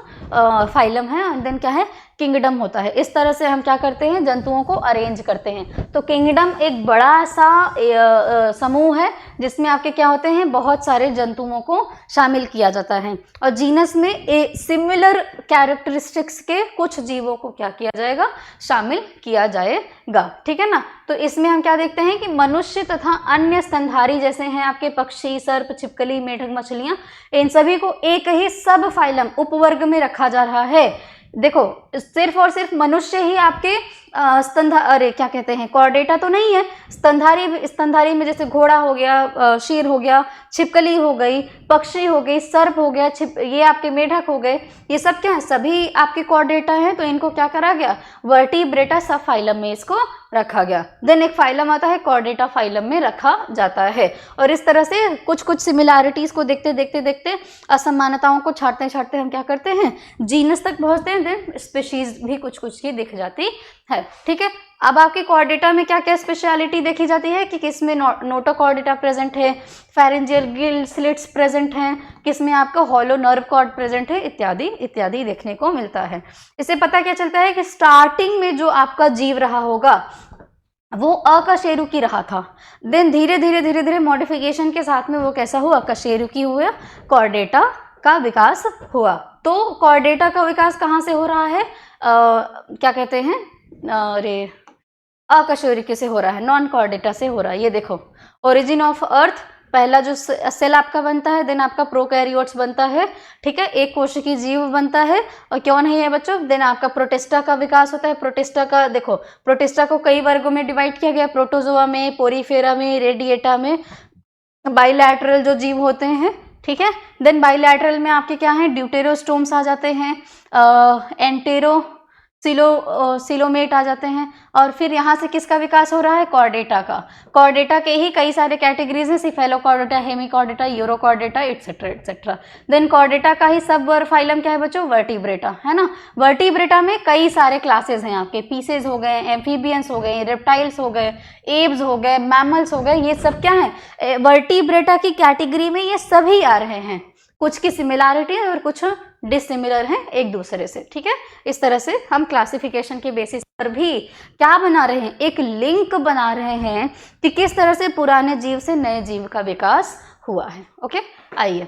फाइलम है, देन क्या है, किंगडम होता है। इस तरह से हम क्या करते हैं, जंतुओं को अरेंज करते हैं। तो किंगडम एक बड़ा सा समूह है जिसमें आपके क्या होते हैं, बहुत सारे जंतुओं को शामिल किया जाता है। और जीनस में सिमिलर कैरेक्टरिस्टिक्स के कुछ जीवों को क्या किया जाएगा, शामिल किया जाएगा। ठीक है ना, तो इसमें हम क्या देखते हैं कि मनुष्य तथा अन्य स्तनधारी जैसे हैं आपके पक्षी, सर्प, छिपकली, मेढक, मछलियां, इन सभी को एक ही सब फाइलम उपवर्ग में रखा जा रहा है। देखो, सिर्फ और सिर्फ मनुष्य ही आपके क्या कहते हैं, कॉर्डेटा तो नहीं है, स्तनधारी में जैसे घोड़ा हो गया, शेर हो गया, छिपकली हो गई, पक्षी हो गई, सर्प हो गया, ये आपके मेढक हो गए, ये सब क्या है, सभी आपके कॉर्डेटा हैं। तो इनको क्या करा गया, वर्टिब्रेटा सब फाइलम में इसको रखा गया। देन एक फाइलम आता है, कॉर्डेटा फाइलम में रखा जाता है। और इस तरह से कुछ कुछ सिमिलैरिटीज को देखते देखते देखते, असमानताओं को छाटते छाटते हम क्या करते हैं, जीनस तक पहुंचते हैं, देन स्पीशीज भी कुछ कुछ की दिख जाती है। ठीक है, अब आपके कॉर्डेटा में क्या क्या स्पेशलिटी देखी जाती है कि किसमें नोटोकॉर्डेटा प्रेजेंट है, फेरेंजियल गिल स्लिट्स प्रेजेंट हैं, किसमें आपका हॉलो नर्व कॉर्ड प्रेजेंट है, इत्यादि इत्यादि देखने को मिलता है। इससे पता क्या चलता है कि स्टार्टिंग में जो आपका जीव रहा होगा वो अकशेरुकी रहा था, देन धीरे धीरे धीरे धीरे मॉडिफिकेशन के साथ में वो कैसा हुआ, अकशेरुकी हुआ, कॉर्डेटा का विकास हुआ। तो कॉर्डेटा का विकास कहाँ से हो रहा है, क्या कहते हैं, अरे अकशेरुकी से हो रहा है, नॉन कॉर्डेटा से हो रहा है। ये देखो, ओरिजिन ऑफ अर्थ, पहला जो सेल आपका बनता है, देन आपका प्रोकैरियोट्स बनता है। ठीक है, एक कोशिकीय जीव बनता है, और कौन है ये बच्चों, देन आपका प्रोटिस्टा का विकास होता है। प्रोटिस्टा का देखो, प्रोटिस्टा को कई वर्गों में डिवाइड किया गया, प्रोटोजोआ में, पोरीफेरा में, रेडिएटा में, बाइलैटरल जो जीव होते हैं। ठीक है, देन बाइलैटरल में आपके क्या है, ड्यूटेरोस्टोम्स आ जाते हैं, एंटेरो सिलोमेट आ जाते हैं। और फिर यहाँ से किसका विकास हो रहा है? कॉर्डेटा का। कॉर्डेटा के ही कई सारे कैटेगरीज हैं, Cephalochordata, Hemichordata, Urochordata, etcetera etcetera. Then Chordata का ही सब फाइलम क्या है बच्चों? वर्टिब्रेटा, है ना। वर्टिब्रेटा में कई सारे क्लासेस हैं आपके, पीसेज हो गए, एम्फीबियंस हो गए, रेप्टाइल्स हो गए, एब्स हो गए, मैमल्स हो गए, ये सब क्या है? वर्टिब्रेटा की कैटेगरी में ये सभी आ रहे हैं। कुछ की सिमिलैरिटी है और कुछ डिसिमिलर हैं एक दूसरे से, ठीक है। इस तरह से हम क्लासिफिकेशन के बेसिस पर भी क्या बना रहे हैं? एक लिंक बना रहे हैं कि किस तरह से पुराने जीव से नए जीव का विकास हुआ है। ओके, आइए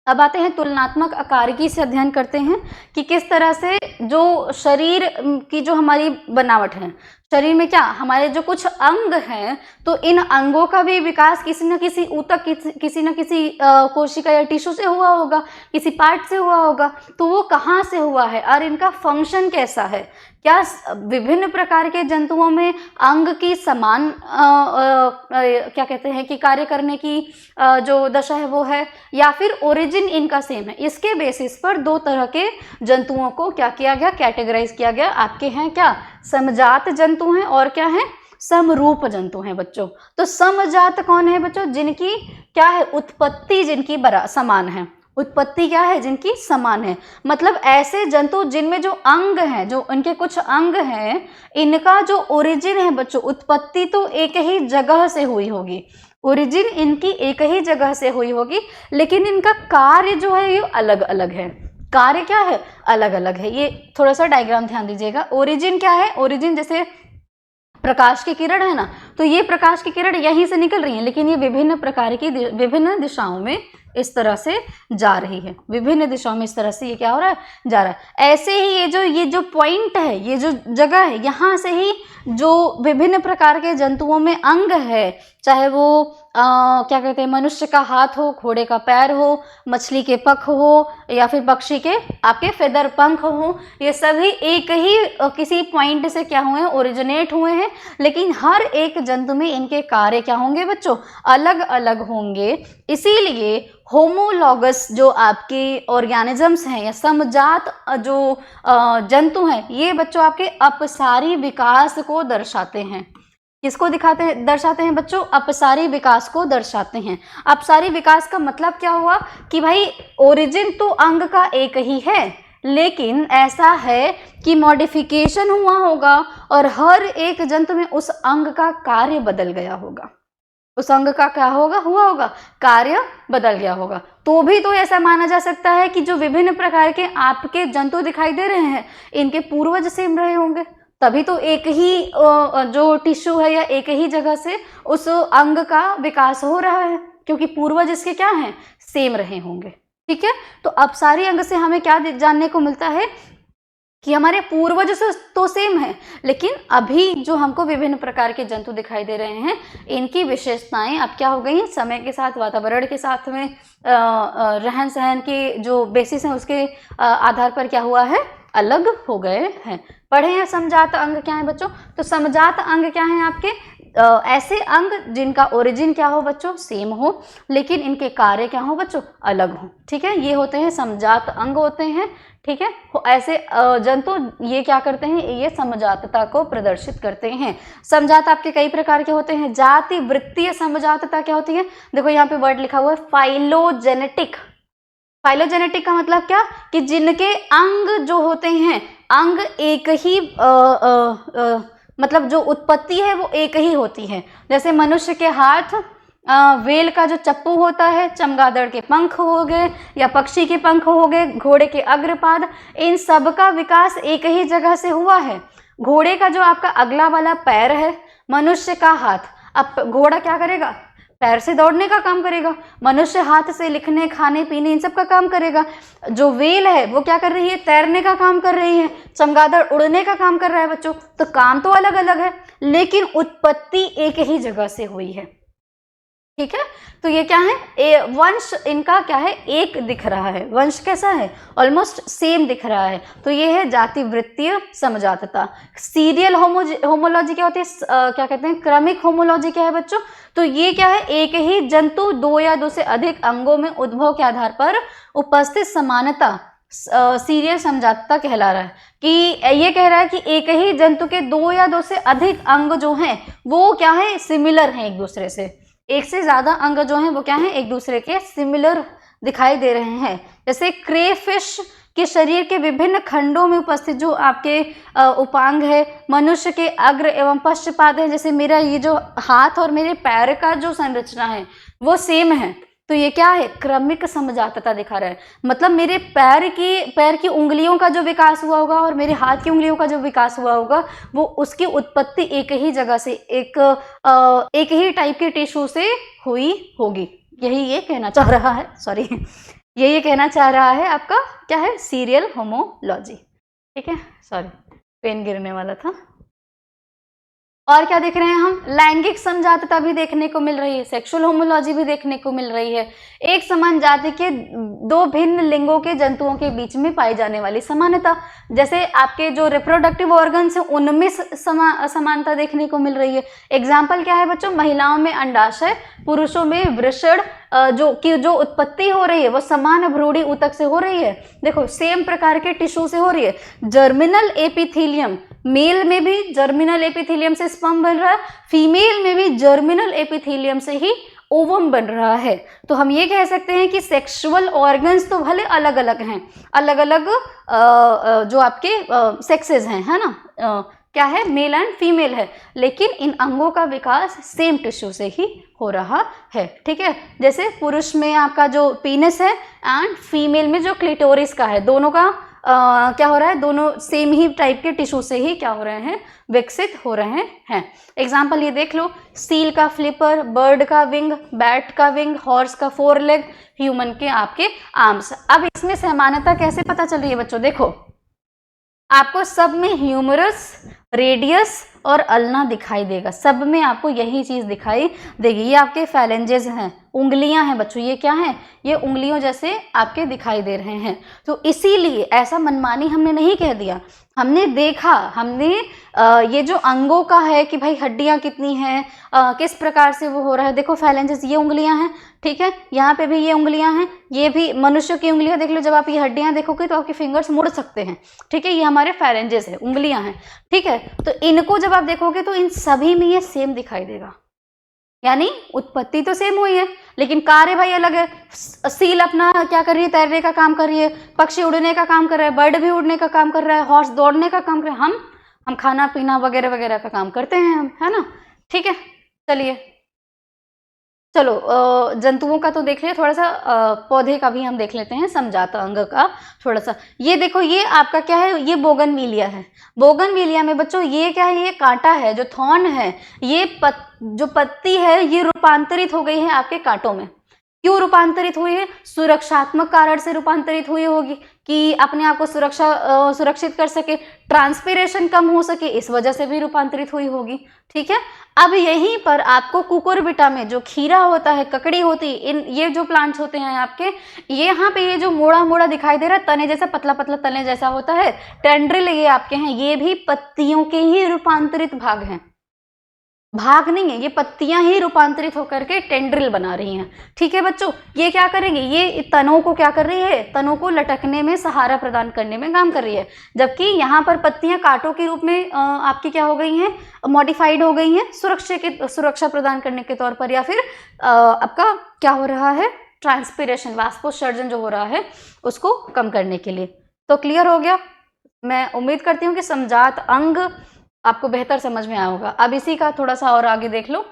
अब आते हैं तुलनात्मक आकारिकी से अध्ययन करते हैं कि किस तरह से जो शरीर की जो हमारी बनावट है, शरीर में क्या हमारे जो कुछ अंग हैं, तो इन अंगों का भी विकास किसी न किसी ऊतक, किसी न किसी कोशिका या टिश्यू से हुआ होगा, किसी पार्ट से हुआ होगा। तो वो कहाँ से हुआ है और इनका फंक्शन कैसा है? क्या विभिन्न प्रकार के जंतुओं में अंग की समान क्या कहते हैं कि कार्य करने की जो दशा है वो है, या फिर ओरिजिन इनका सेम है? इसके बेसिस पर दो तरह के जंतुओं को क्या किया गया? कैटेगराइज किया गया। आपके हैं क्या? समजात जंतु हैं और क्या है? समरूप जंतु हैं बच्चों। तो समजात कौन है बच्चों? जिनकी क्या है? उत्पत्ति जिनकी समान है। उत्पत्ति क्या है? जिनकी समान है, मतलब ऐसे जंतु जिनमें जो अंग हैं, जो उनके कुछ अंग हैं, इनका जो ओरिजिन है बच्चों, उत्पत्ति तो एक ही जगह से हुई होगी, ओरिजिन इनकी एक ही जगह से हुई होगी, लेकिन इनका कार्य जो है ये अलग अलग है। कार्य क्या है? अलग अलग है। ये थोड़ा सा डायग्राम ध्यान दीजिएगा। ओरिजिन क्या है? ओरिजिन जैसे प्रकाश की किरण है ना, तो ये प्रकाश की किरण यहीं से निकल रही है, लेकिन ये विभिन्न प्रकार की विभिन्न दिशाओं में इस तरह से जा रही है, विभिन्न दिशाओं में इस तरह से ये क्या हो रहा है? जा रहा है। ऐसे ही ये जो पॉइंट है, ये जो जगह है, यहाँ से ही जो विभिन्न प्रकार के जंतुओं में अंग है, चाहे वो क्या कहते हैं, मनुष्य का हाथ हो, घोड़े का पैर हो, मछली के पंख हो, या फिर पक्षी के आपके फेदर पंख हो, ये सभी एक ही किसी पॉइंट से क्या हुए हैं? ओरिजिनेट हुए हैं। लेकिन हर एक जंतु में इनके कार्य क्या होंगे बच्चों? अलग अलग होंगे। इसीलिए होमोलॉगस जो आपके ऑर्गेनिजम्स हैं या समजात जो जंतु हैं, ये बच्चों आपके अपसारी विकास को दर्शाते हैं। किसको दर्शाते हैं बच्चों? अपसारी विकास को दर्शाते हैं। अपसारी विकास का मतलब क्या हुआ कि भाई ओरिजिन तो अंग का एक ही है, लेकिन ऐसा है कि मॉडिफिकेशन हुआ होगा और हर एक जंतु में उस अंग का कार्य बदल गया होगा। उस अंग का क्या हुआ होगा? कार्य बदल गया होगा। तो भी तो ऐसा माना जा सकता है कि जो विभिन्न प्रकार के आपके जंतु दिखाई दे रहे हैं, इनके पूर्वज सेम रहे होंगे, तभी तो एक ही जो टिश्यू है या एक ही जगह से उस अंग का विकास हो रहा है, क्योंकि पूर्वज इसके क्या हैं? सेम रहे होंगे। ठीक है, तो अपसारी अंग से हमें क्या जानने को मिलता है कि हमारे पूर्वज से तो सेम है, लेकिन अभी जो हमको विभिन्न प्रकार के जंतु दिखाई दे रहे हैं, इनकी विशेषताएं अब क्या हो गई हैं? समय के साथ, वातावरण के साथ में रहन सहन के जो बेसिस हैं उसके आधार पर क्या हुआ है? अलग हो गए हैं। पढ़े हैं समजात अंग क्या है बच्चों? तो समजात अंग क्या है आपके? ऐसे अंग जिनका ओरिजिन क्या हो बच्चों? सेम हो, लेकिन इनके कार्य क्या हो बच्चों? अलग हो। ठीक है, ये होते हैं समजात अंग होते हैं। ठीक है, ऐसे जंतु ये क्या करते हैं? ये समजातता को प्रदर्शित करते हैं। समजात आपके कई प्रकार के होते हैं। जाति वृत्तीय समजातता क्या होती है? देखो यहाँ पे वर्ड लिखा हुआ है फाइलोजेनेटिक। फाइलोजेनेटिक का मतलब क्या? कि जिनके अंग जो होते हैं, अंग एक ही मतलब जो उत्पत्ति है वो एक ही होती है। जैसे मनुष्य के हाथ, वेल का जो चप्पू होता है, चमगादड़ के पंख हो गए या पक्षी के पंख हो गए, घोड़े के अग्रपाद, इन सब का विकास एक ही जगह से हुआ है। घोड़े का जो आपका अगला वाला पैर है, मनुष्य का हाथ। अब घोड़ा क्या करेगा? पैर से दौड़ने का काम करेगा। मनुष्य हाथ से लिखने, खाने पीने, इन सब का काम करेगा। जो वेल है वो क्या कर रही है? तैरने का काम कर रही है। चमगादड़ उड़ने का काम कर रहा है बच्चों। तो काम तो अलग अलग है, लेकिन उत्पत्ति एक ही जगह से हुई है। ठीक है, तो ये क्या है? वंश इनका क्या है? एक दिख रहा है। वंश कैसा है? ऑलमोस्ट सेम दिख रहा है। तो ये है जाति वृत्तीय समजातता। सीरियल होमोलॉजी क्या होती है? क्या कहते हैं? क्रमिक होमोलॉजी क्या है बच्चों? तो ये क्या है? एक ही जंतु दो या दो से अधिक अंगों में उद्भव के आधार पर उपस्थित समानता सीरियल समझाता कहला रहा है कि ये कह रहा है कि एक ही जंतु के दो या दो से अधिक अंग जो हैं वो क्या है, सिमिलर हैं एक दूसरे से। एक से ज्यादा अंग जो हैं वो क्या है, एक दूसरे के सिमिलर दिखाई दे रहे हैं। जैसे क्रेफिश के शरीर के विभिन्न खंडों में उपस्थित जो आपके उपांग है मनुष्य के अग्र एवं पश्चपाद है, जैसे मेरा ये जो हाथ और मेरे पैर का जो संरचना है वो सेम है, तो ये क्या है, क्रमिक समजातता दिखा रहा है। मतलब मेरे पैर की उंगलियों का जो विकास हुआ होगा और मेरे हाथ की उंगलियों का जो विकास हुआ होगा वो उसकी उत्पत्ति एक ही जगह से एक ही टाइप के टिश्यू से हुई होगी। यही ये कहना चाह रहा है, सॉरी ये कहना चाह रहा है आपका क्या है, सीरियल होमोलॉजी। ठीक है, सॉरी पेन गिरने वाला था। और क्या देख रहे हैं हम, लैंगिक समजातता भी देखने को मिल रही है, सेक्सुअल होमोलॉजी भी देखने को मिल रही है। एक समान जाति के दो भिन्न लिंगों के जंतुओं के बीच में पाई जाने वाली समानता, जैसे आपके जो रिप्रोडक्टिव ऑर्गन्स हैं उनमें समानता देखने को मिल रही है। एग्जाम्पल क्या है बच्चों, महिलाओं में अंडाशय, पुरुषों में वृषण, जो उत्पत्ति हो रही है वो समान भ्रूणी ऊतक से हो रही है। देखो सेम प्रकार के टिश्यू से हो रही है। जर्मिनल एपिथेलियम, मेल में भी जर्मिनल एपिथेलियम से स्पर्म बन रहा है, फीमेल में भी जर्मिनल एपिथेलियम से ही ओवम बन रहा है। तो हम ये कह सकते हैं कि सेक्सुअल ऑर्गन्स तो भले अलग अलग हैं, अलग अलग जो आपके सेक्सेस हैं, है ना, क्या है, मेल एंड फीमेल है, लेकिन इन अंगों का विकास सेम टिश्यू से ही हो रहा है। ठीक है, जैसे पुरुष में आपका जो पीनस है एंड फीमेल में जो क्लिटोरिस का है, दोनों का क्या हो रहा है, दोनों सेम ही टाइप के टिश्यू से ही क्या हो रहे हैं, विकसित हो रहे हैं। एग्जाम्पल ये देख लो, सील का फ्लिपर, बर्ड का विंग, बैट का विंग, हॉर्स का फोर लेग, ह्यूमन के आपके आर्म्स। अब इसमें समानता कैसे पता चल रही है बच्चों, देखो आपको सब में ह्यूमरस, रेडियस और अल्ना दिखाई देगा, सब में आपको यही चीज दिखाई देगी। ये आपके फैलेंजेस हैं, उंगलियां हैं बच्चों, ये क्या हैं, ये उंगलियों जैसे आपके दिखाई दे रहे हैं। तो इसीलिए ऐसा मनमानी हमने नहीं कह दिया, हमने देखा, हमने ये जो अंगों का है कि भाई हड्डियां कितनी हैं, किस प्रकार से वो हो रहा है। देखो फैलेंजेस, ये उंगलियां हैं, ठीक है, यहाँ पे भी ये उंगलियां हैं, ये भी मनुष्य की उंगलियां देख लो, जब आप ये हड्डियां देखोगे तो आपके फिंगर्स मुड़ सकते हैं। ठीक है, ये हमारे फैलेंजेस है, उंगलियां हैं। ठीक है, तो इनको जब आप देखोगे तो इन सभी में ये सेम दिखाई देगा, यानी उत्पत्ति तो सेम हुई है लेकिन कार्य भाई अलग है। सील अपना क्या कर रही है, तैरने का काम कर रही है, पक्षी उड़ने का काम कर रहा है, बर्ड भी उड़ने का काम कर रहा है, हॉर्स दौड़ने का काम कर रहा है, हम खाना पीना वगैरह वगैरह का काम करते हैं हम, है ना। ठीक है, चलिए चलो जंतुओं का तो देख लिया, थोड़ा सा पौधे का भी हम देख लेते हैं, समझाता अंग का थोड़ा सा। ये देखो, ये आपका क्या है, ये बोगनविलिया है। बोगनविलिया में बच्चों ये क्या है, ये कांटा है, जो थॉर्न है, ये जो पत्ती है ये रूपांतरित हो गई है आपके कांटों में। क्यों रूपांतरित हुई है, सुरक्षात्मक कारण से रूपांतरित हुई होगी कि अपने आप को सुरक्षित कर सके, ट्रांसपीरेशन कम हो सके, इस वजह से भी रूपांतरित हुई होगी। ठीक है, अब यहीं पर आपको कुकुरबिटा में जो खीरा होता है, ककड़ी होती है, ये जो प्लांट्स होते हैं आपके, यहाँ पे ये जो मोड़ा मोड़ा दिखाई दे रहा है, तने जैसा, पतला पतला तने जैसा होता है, टेंड्रिल ये आपके हैं, ये भी पत्तियों के ही रूपांतरित भाग हैं, भाग नहीं है, ये पत्तियां ही रूपांतरित होकर के टेंड्रिल बना रही हैं। ठीक है बच्चों, ये क्या करेंगे, ये तनों को क्या कर रही है, तनों को लटकने में, सहारा प्रदान करने में काम कर रही है, जबकि यहाँ पर पत्तियां कांटों के रूप में आपकी क्या हो गई हैं, मॉडिफाइड हो गई हैं, सुरक्षा प्रदान करने के तौर पर, या फिर आपका क्या हो रहा है, ट्रांसपीरेशन, वाष्पोत्सर्जन जो हो रहा है उसको कम करने के लिए। तो क्लियर हो गया, मैं उम्मीद करती हूँ कि समजात अंग आपको बेहतर समझ में आया होगा। अब इसी का थोड़ा सा और आगे देख लो,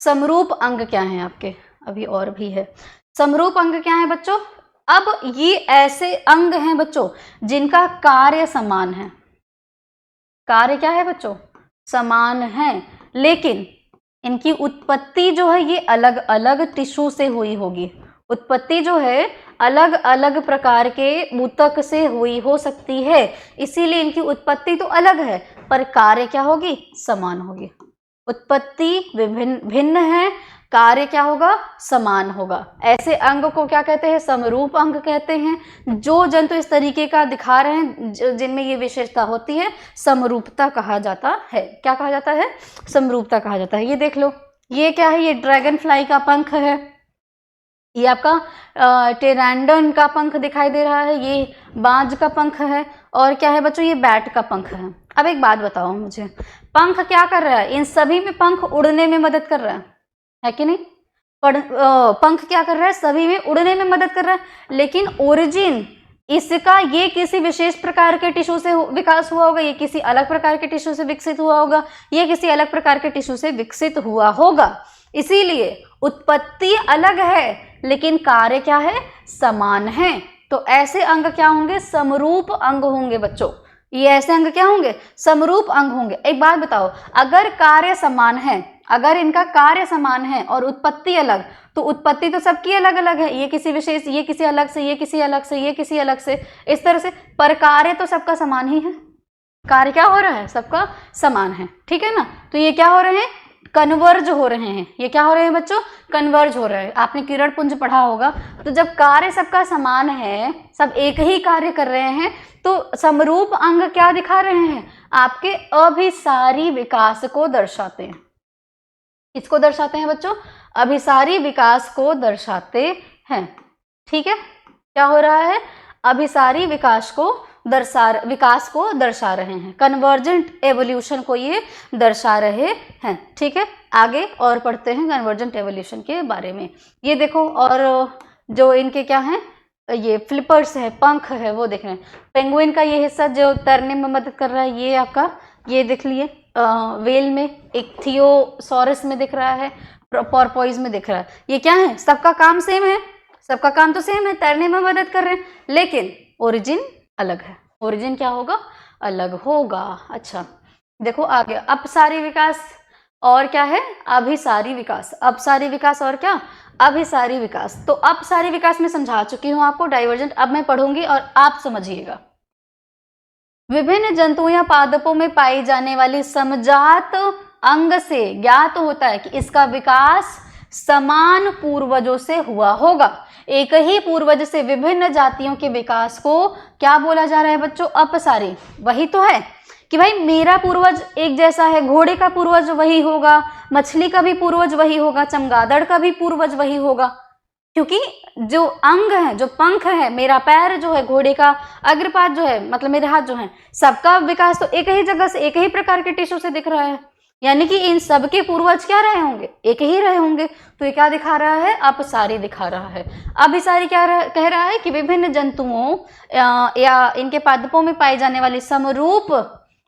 समरूप अंग क्या है आपके, अभी और भी है। समरूप अंग क्या है बच्चों, अब ये ऐसे अंग हैं बच्चों जिनका कार्य समान है। कार्य क्या है बच्चों, समान है, लेकिन इनकी उत्पत्ति जो है ये अलग अलग टिश्यू से हुई होगी। उत्पत्ति जो है अलग अलग प्रकार के ऊतक से हुई हो सकती है, इसीलिए इनकी उत्पत्ति तो अलग है पर कार्य क्या होगी, समान होगी। उत्पत्ति भिन्न है, कार्य क्या होगा, समान होगा। ऐसे अंग को क्या कहते हैं, समरूप अंग कहते हैं। जो जंतु इस तरीके का दिखा रहे हैं, जिनमें ये विशेषता होती है, समरूपता कहा जाता है। क्या कहा जाता है, समरूपता कहा जाता है। ये देख लो, ये क्या है, ये ड्रैगन फ्लाई का पंख है, ये आपका टेरांडन का पंख दिखाई दे रहा है, ये बाज का पंख है, और क्या है बच्चों, ये बैट का पंख है। अब एक बात बताओ मुझे, पंख क्या कर रहा है, इन सभी में पंख उड़ने में मदद कर रहा है कि नहीं? पंख क्या कर रहा है, सभी में उड़ने में मदद कर रहा है, लेकिन ओरिजिन इसका ये किसी विशेष प्रकार के टिश्यू से विकास हुआ होगा, ये किसी अलग प्रकार के टिश्यू से विकसित हुआ होगा, ये किसी अलग प्रकार के टिश्यू से विकसित हुआ होगा। इसीलिए उत्पत्ति अलग है लेकिन कार्य क्या है, समान है। तो ऐसे अंग क्या होंगे, समरूप अंग होंगे बच्चों। ये ऐसे अंग क्या होंगे, समरूप अंग होंगे। एक बात बताओ, अगर कार्य समान है, अगर इनका कार्य समान है और उत्पत्ति अलग, तो उत्पत्ति तो सबकी अलग अलग है, ये किसी विशेष, ये किसी अलग से, ये किसी अलग से, ये किसी अलग से, इस तरह से, पर कार्य तो सबका समान ही है। कार्य क्या हो रहा है, सबका समान है, ठीक है ना? तो ये क्या हो रहे हैं, कन्वर्ज हो रहे हैं। ये क्या हो रहे हैं बच्चों, कन्वर्ज हो रहे हैं। आपने किरण पुंज पढ़ा होगा, तो जब कार्य सबका समान है, सब एक ही कार्य कर रहे हैं, तो समरूप अंग क्या दिखा रहे हैं, आपके अभिसारी विकास को दर्शाते हैं। इसको दर्शाते हैं बच्चों, अभिसारी विकास को दर्शाते हैं, ठीक है? क्या हो रहा है, अभिसारी विकास को दर्शा रहे हैं, कन्वर्जेंट एवोल्यूशन को ये दर्शा रहे हैं, ठीक है? आगे और पढ़ते हैं कन्वर्जेंट एवोल्यूशन के बारे में। ये देखो, और जो इनके क्या हैं, ये फ्लिपर्स है, पंख है, वो देख रहे हैं। पेंगुइन का ये हिस्सा जो तैरने में मदद कर रहा है, ये आपका, ये देख लिए वेल में, एक थियोसॉरस में दिख रहा है, पोर्पोइज में दिख रहा है। ये क्या है, सबका काम सेम है, सबका काम तो सेम है, तैरने में मदद कर रहे हैं, लेकिन ओरिजिन अलग है। ओरिजिन क्या होगा, अलग होगा। अच्छा देखो आगे, अपसारी विकास और क्या है, अभिसारी विकास। अपसारी विकास और क्या, अभिसारी विकास। तो अपसारी विकास में समझा चुकी हूं आपको, डाइवर्जेंट अब मैं पढ़ूंगी और आप समझिएगा। विभिन्न जंतुओं या पादपों में पाई जाने वाली समजात अंग से ज्ञात होता है कि इसका विकास समान पूर्वजों से हुआ होगा। एक ही पूर्वज से विभिन्न जातियों के विकास को क्या बोला जा रहा है बच्चों, अपसारी। वही तो है कि भाई मेरा पूर्वज एक जैसा है, घोड़े का पूर्वज वही होगा, मछली का भी पूर्वज वही होगा, चमगादड़ का भी पूर्वज वही होगा, क्योंकि जो अंग है, जो पंख है, मेरा पैर जो है, घोड़े का अग्रपाद जो है, मतलब मेरे हाथ जो है, सबका विकास तो एक ही जगह से, एक ही प्रकार के टिश्यू से दिख रहा है, यानी कि इन सबके पूर्वज क्या रहे होंगे, एक ही रहे होंगे। तो ये क्या दिखा रहा है, अपसारी दिखा रहा है। अभिसारी क्या कह रहा है कि विभिन्न जंतुओं या इनके पादपों में पाई जाने वाली समरूप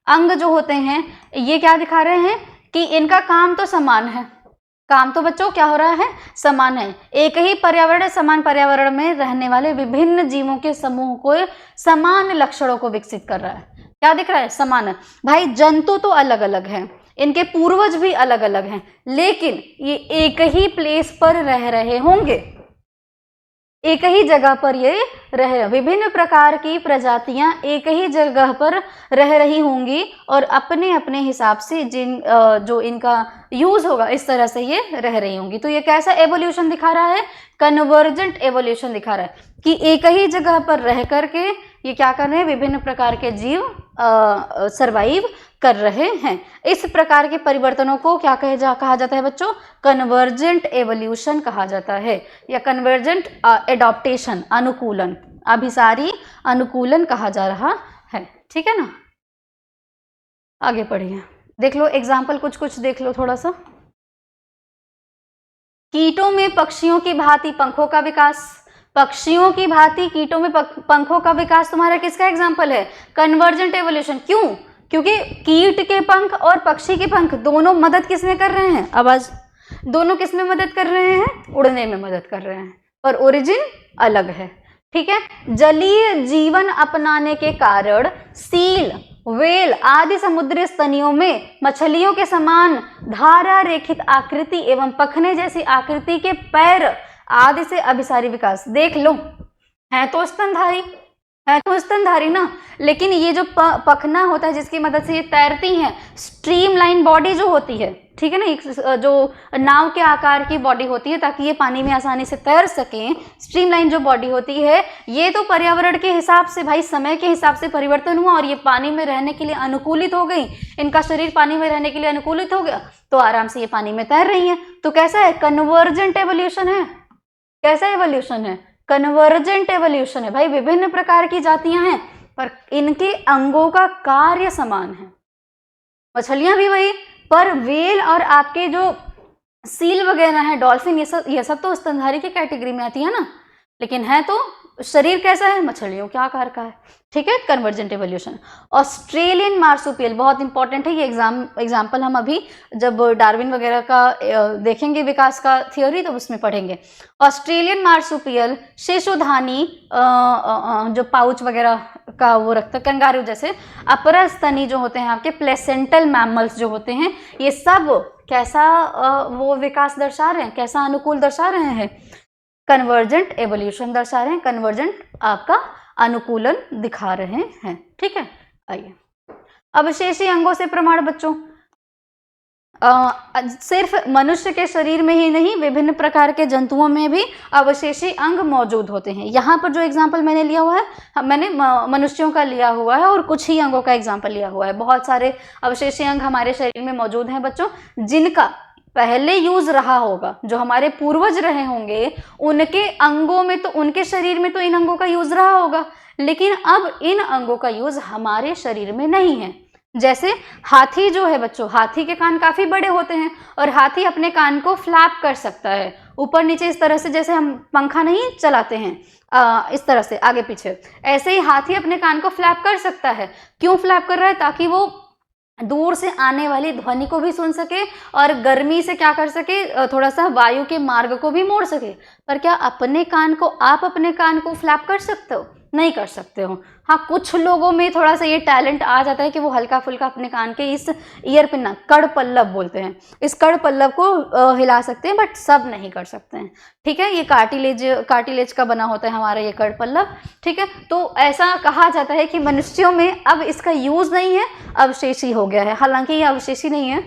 अंग जो होते हैं, ये क्या दिखा रहे हैं कि इनका काम तो समान है। काम तो बच्चों क्या हो रहा है, समान है। एक ही पर्यावरण, समान पर्यावरण में रहने वाले विभिन्न जीवों के समूह को समान लक्षणों को विकसित कर रहा है। क्या दिख रहा है, समान है। भाई जंतु तो अलग अलग हैं, इनके पूर्वज भी अलग अलग हैं, लेकिन ये एक ही प्लेस पर रह रहे होंगे, एक ही जगह पर ये रह, विभिन्न प्रकार की प्रजातियां एक ही जगह पर रह रही होंगी और अपने अपने हिसाब से जो इनका यूज होगा इस तरह से ये रह रही होंगी। तो ये कैसा एवोल्यूशन दिखा रहा है, कन्वर्जेंट एवोल्यूशन दिखा रहा है कि एक ही जगह पर रह करके ये क्या कर रहे हैं, विभिन्न प्रकार के जीव सरवाइव कर रहे हैं। इस प्रकार के परिवर्तनों को क्या कहा जाता है बच्चों, कन्वर्जेंट एवोल्यूशन कहा जाता है, या कन्वर्जेंट एडॉप्टेशन, अनुकूलन, अभिसारी अनुकूलन कहा जा रहा है, ठीक है ना? आगे पढ़िए, देख लो एग्जाम्पल, कुछ देख लो थोड़ा सा। कीटों में पक्षियों की भांति पंखों का विकास, पक्षियों की भांति कीटों में पंखों का विकास तुम्हारा किसका एग्जाम्पल है, कन्वर्जेंट एवोल्यूशन। क्यों, क्योंकि कीट के पंख और पक्षी के पंख दोनों मदद किसमें कर रहे हैं, आवाज, दोनों किसमें मदद कर रहे हैं, उड़ने में मदद कर रहे हैं, पर ओरिजिन अलग है, ठीक है? जलीय जीवन अपनाने के कारण सील, व्हेल आदि समुद्री स्तनियों में मछलियों के समान धारा रेखित आकृति एवं पखने जैसी आकृति के पैर आदि से अभिसारी विकास। देख लो, है तो स्तनधारी, है तो स्तनधारी ना, लेकिन ये जो पखना होता है जिसकी मदद से ये तैरती हैं, स्ट्रीमलाइन बॉडी जो होती है, ठीक है ना, जो नाव के आकार की बॉडी होती है ताकि ये पानी में आसानी से तैर सकें, स्ट्रीमलाइन जो बॉडी होती है, ये तो पर्यावरण के हिसाब से, भाई समय के हिसाब से परिवर्तन हुआ और ये पानी में रहने के लिए अनुकूलित हो गई, इनका शरीर पानी में रहने के लिए अनुकूलित हो गया, तो आराम से ये पानी में तैर रही है। तो कैसा है, कन्वर्जेंट एवोल्यूशन है, कैसा एवोल्यूशन है? कन्वर्जेंट एवोल्यूशन है भाई। विभिन्न प्रकार की जातियां हैं पर इनके अंगों का कार्य समान है। मछलियां भी वही, पर वेल और आपके जो सील वगैरह है, डॉल्फिन, ये सब तो स्तनधारी की कैटेगरी में आती है ना, लेकिन है तो शरीर कैसा है? मछलियों के आकार का है। ठीक है, कन्वर्जेंट एवोल्यूशन। ऑस्ट्रेलियन मार्सुपियल बहुत इंपॉर्टेंट है, ये एग्जाम्पल हम अभी जब डार्विन वगैरह का देखेंगे विकास का थियोरी, तो उसमें पढ़ेंगे। ऑस्ट्रेलियन मार्सुपियल शिशुधानी, जो पाउच वगैरह का वो रखता है, कंगारू जैसे, अपर स्तनी जो होते हैं आपके, प्लेसेंटल मैमल्स जो होते हैं, ये सब कैसा वो विकास दर्शा रहे हैं, कैसा अनुकूल दर्शा रहे हैं? कन्वर्जेंट एवोल्यूशन दर्शा रहे हैं, कन्वर्जेंट आपका अनुकूलन दिखा रहे हैं। ठीक है, आइए अवशेषी अंगों से प्रमाण बच्चों। सिर्फ मनुष्य के शरीर में ही नहीं, विभिन्न प्रकार के जंतुओं में भी अवशेषी अंग मौजूद होते हैं। यहाँ पर जो एग्जाम्पल मैंने लिया हुआ है, मैंने मनुष्यों का लिया हुआ है और कुछ ही अंगों का एग्जाम्पल लिया हुआ है। बहुत सारे अवशेषी अंग हमारे शरीर में मौजूद हैं बच्चों, जिनका पहले यूज रहा होगा, जो हमारे पूर्वज रहे होंगे, उनके अंगों में तो, उनके शरीर में तो इन अंगों का यूज रहा होगा, लेकिन अब इन अंगों का यूज हमारे शरीर में नहीं है। जैसे हाथी जो है बच्चों, हाथी के कान काफी बड़े होते हैं और हाथी अपने कान को फ्लैप कर सकता है ऊपर नीचे, इस तरह से जैसे हम पंखा नहीं चलाते हैं इस तरह से आगे पीछे, ऐसे ही हाथी अपने कान को फ्लैप कर सकता है। क्यों फ्लैप कर रहा है? ताकि वो दूर से आने वाली ध्वनि को भी सुन सके और गर्मी से क्या कर सके, थोड़ा सा वायु के मार्ग को भी मोड़ सके। पर क्या अपने कान को, आप अपने कान को फ्लैप कर सकते हो? नहीं कर सकते हो। हाँ, कुछ लोगों में थोड़ा सा ये टैलेंट आ जाता है कि वो हल्का फुल्का अपने कान के इस ईयर पिन, कड़ पल्लव बोलते हैं, इस कड़ पल्लव को हिला सकते हैं, बट सब नहीं कर सकते हैं। ठीक है, ये कार्टिलेज का बना होता है हमारा ये कड़ पल्लव। ठीक है, तो ऐसा कहा जाता है कि मनुष्यों में अब इसका यूज नहीं है, अवशेषी हो गया है। हालांकि ये अवशेषी नहीं है,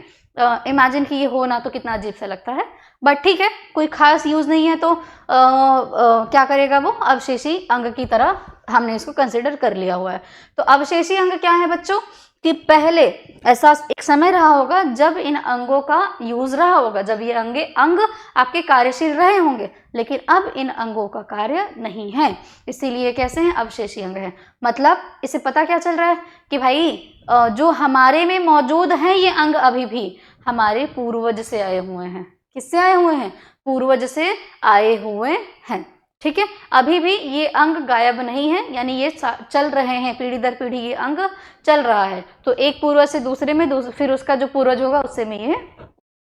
इमेजिन कि ये हो ना तो कितना अजीब सा लगता है, बट ठीक है, कोई खास यूज नहीं है तो क्या करेगा वो, अवशेषी अंग की तरह हमने इसको कंसिडर कर लिया हुआ है। तो अवशेषी अंग क्या है बच्चों? कि पहले ऐसा एक समय रहा होगा जब इन अंगों का यूज रहा होगा, जब ये अंग आपके कार्यशील रहे होंगे, लेकिन अब इन अंगों का कार्य नहीं है, इसीलिए कैसे हैं? अवशेषी अंग है। मतलब इससे पता क्या चल रहा है कि भाई जो हमारे में मौजूद हैं ये अंग अभी भी हमारे पूर्वज से आए हुए हैं। किससे आए हुए हैं? पूर्वज से आए हुए हैं। ठीक है, अभी भी ये अंग गायब नहीं है, यानी ये चल रहे हैं, पीढ़ी दर पीढ़ी ये अंग चल रहा है। तो एक पूर्वज से दूसरे में, फिर उसका जो पूर्वज होगा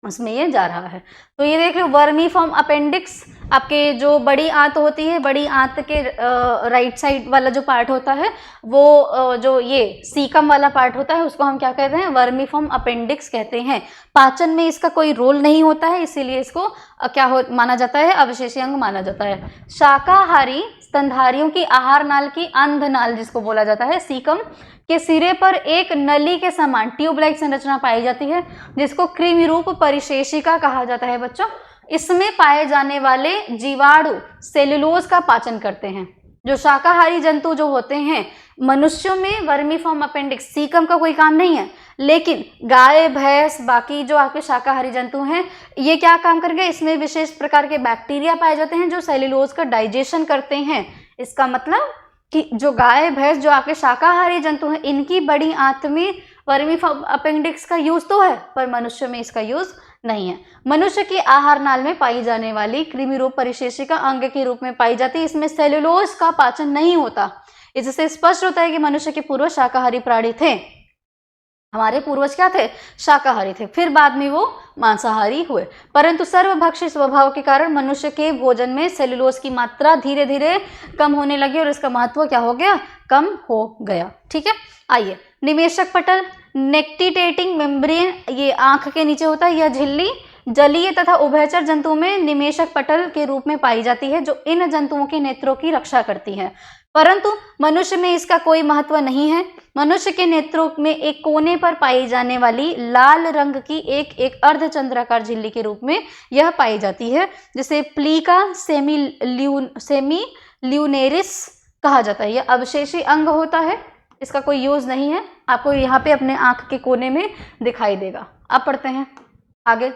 उसमें ये जा रहा है। तो ये देख लो, वर्मीफॉर्म अपेंडिक्स, आपके जो बड़ी आंत होती है, बड़ी आंत के राइट साइड वाला जो पार्ट होता है, वो जो ये सीकम वाला पार्ट होता है, उसको हम क्या कहते हैं? वर्मीफॉर्म अपेंडिक्स कहते हैं। पाचन में इसका कोई रोल नहीं होता है, इसीलिए इसको माना जाता है? अवशेषी अंग माना जाता है। शाकाहारी स्तनधारियों की आहार नाल की अंधनाल जिसको बोला जाता है, सीकम के सिरे पर एक नली के समान ट्यूब लाइक संरचना पाई जाती है, जिसको कृमि रूप परिशेषिका कहा जाता है बच्चों। इसमें पाए जाने वाले जीवाणु सेलुलोज का पाचन करते हैं। जो शाकाहारी जंतु जो होते हैं, मनुष्यों में वर्मीफॉर्म अपेंडिक्स सीकम का कोई काम नहीं है, लेकिन गाय, भैंस, बाकी जो आपके शाकाहारी जंतु हैं, ये क्या काम करेंगे? इसमें विशेष प्रकार के बैक्टीरिया पाए जाते हैं जो सेलुलोज का डाइजेशन करते हैं। इसका मतलब कि जो गाय, भैंस, जो आपके शाकाहारी जंतु हैं, इनकी बड़ी आंत में वर्मीफॉर्म अपेंडिक्स का यूज तो है, पर मनुष्य में इसका यूज नहीं है। मनुष्य की आहार नाल में पाई जाने वाली कृमि रूप परिशेषिका अंग के रूप में पाई जाती है। इसमें सेलुलोज का पाचन नहीं होता। इससे स्पष्ट होता है कि मनुष्य के पूर्वज शाकाहारी प्राणी थे। हमारे पूर्वज क्या थे? शाकाहारी थे, फिर बाद में वो मांसाहारी हुए। परंतु सर्वभक्षी स्वभाव के कारण मनुष्य के भोजन में सेलुलोज की मात्रा धीरे धीरे कम होने लगी और इसका महत्व क्या हो गया? कम हो गया। ठीक है, आइए निमेशक पटल, नेक्टिटेटिंग मेम्ब्रेन, ये आंख के नीचे होता है। यह झिल्ली जलीय तथा उभयचर जंतुओं में निमेशक पटल के रूप में पाई जाती है, जो इन जंतुओं के नेत्रों की रक्षा करती है। परंतु मनुष्य में इसका कोई महत्व नहीं है। मनुष्य के नेत्रों में एक कोने पर पाई जाने वाली लाल रंग की एक अर्धचंद्राकार झिल्ली के रूप में यह पाई जाती है, जिसे प्लीका सेमी ल्यूनेरिस कहा जाता है। यह अवशेषी अंग होता है, इसका कोई यूज नहीं है। आपको यहाँ पे अपने आंख के कोने में दिखाई देगा। अब पढ़ते हैं आगे।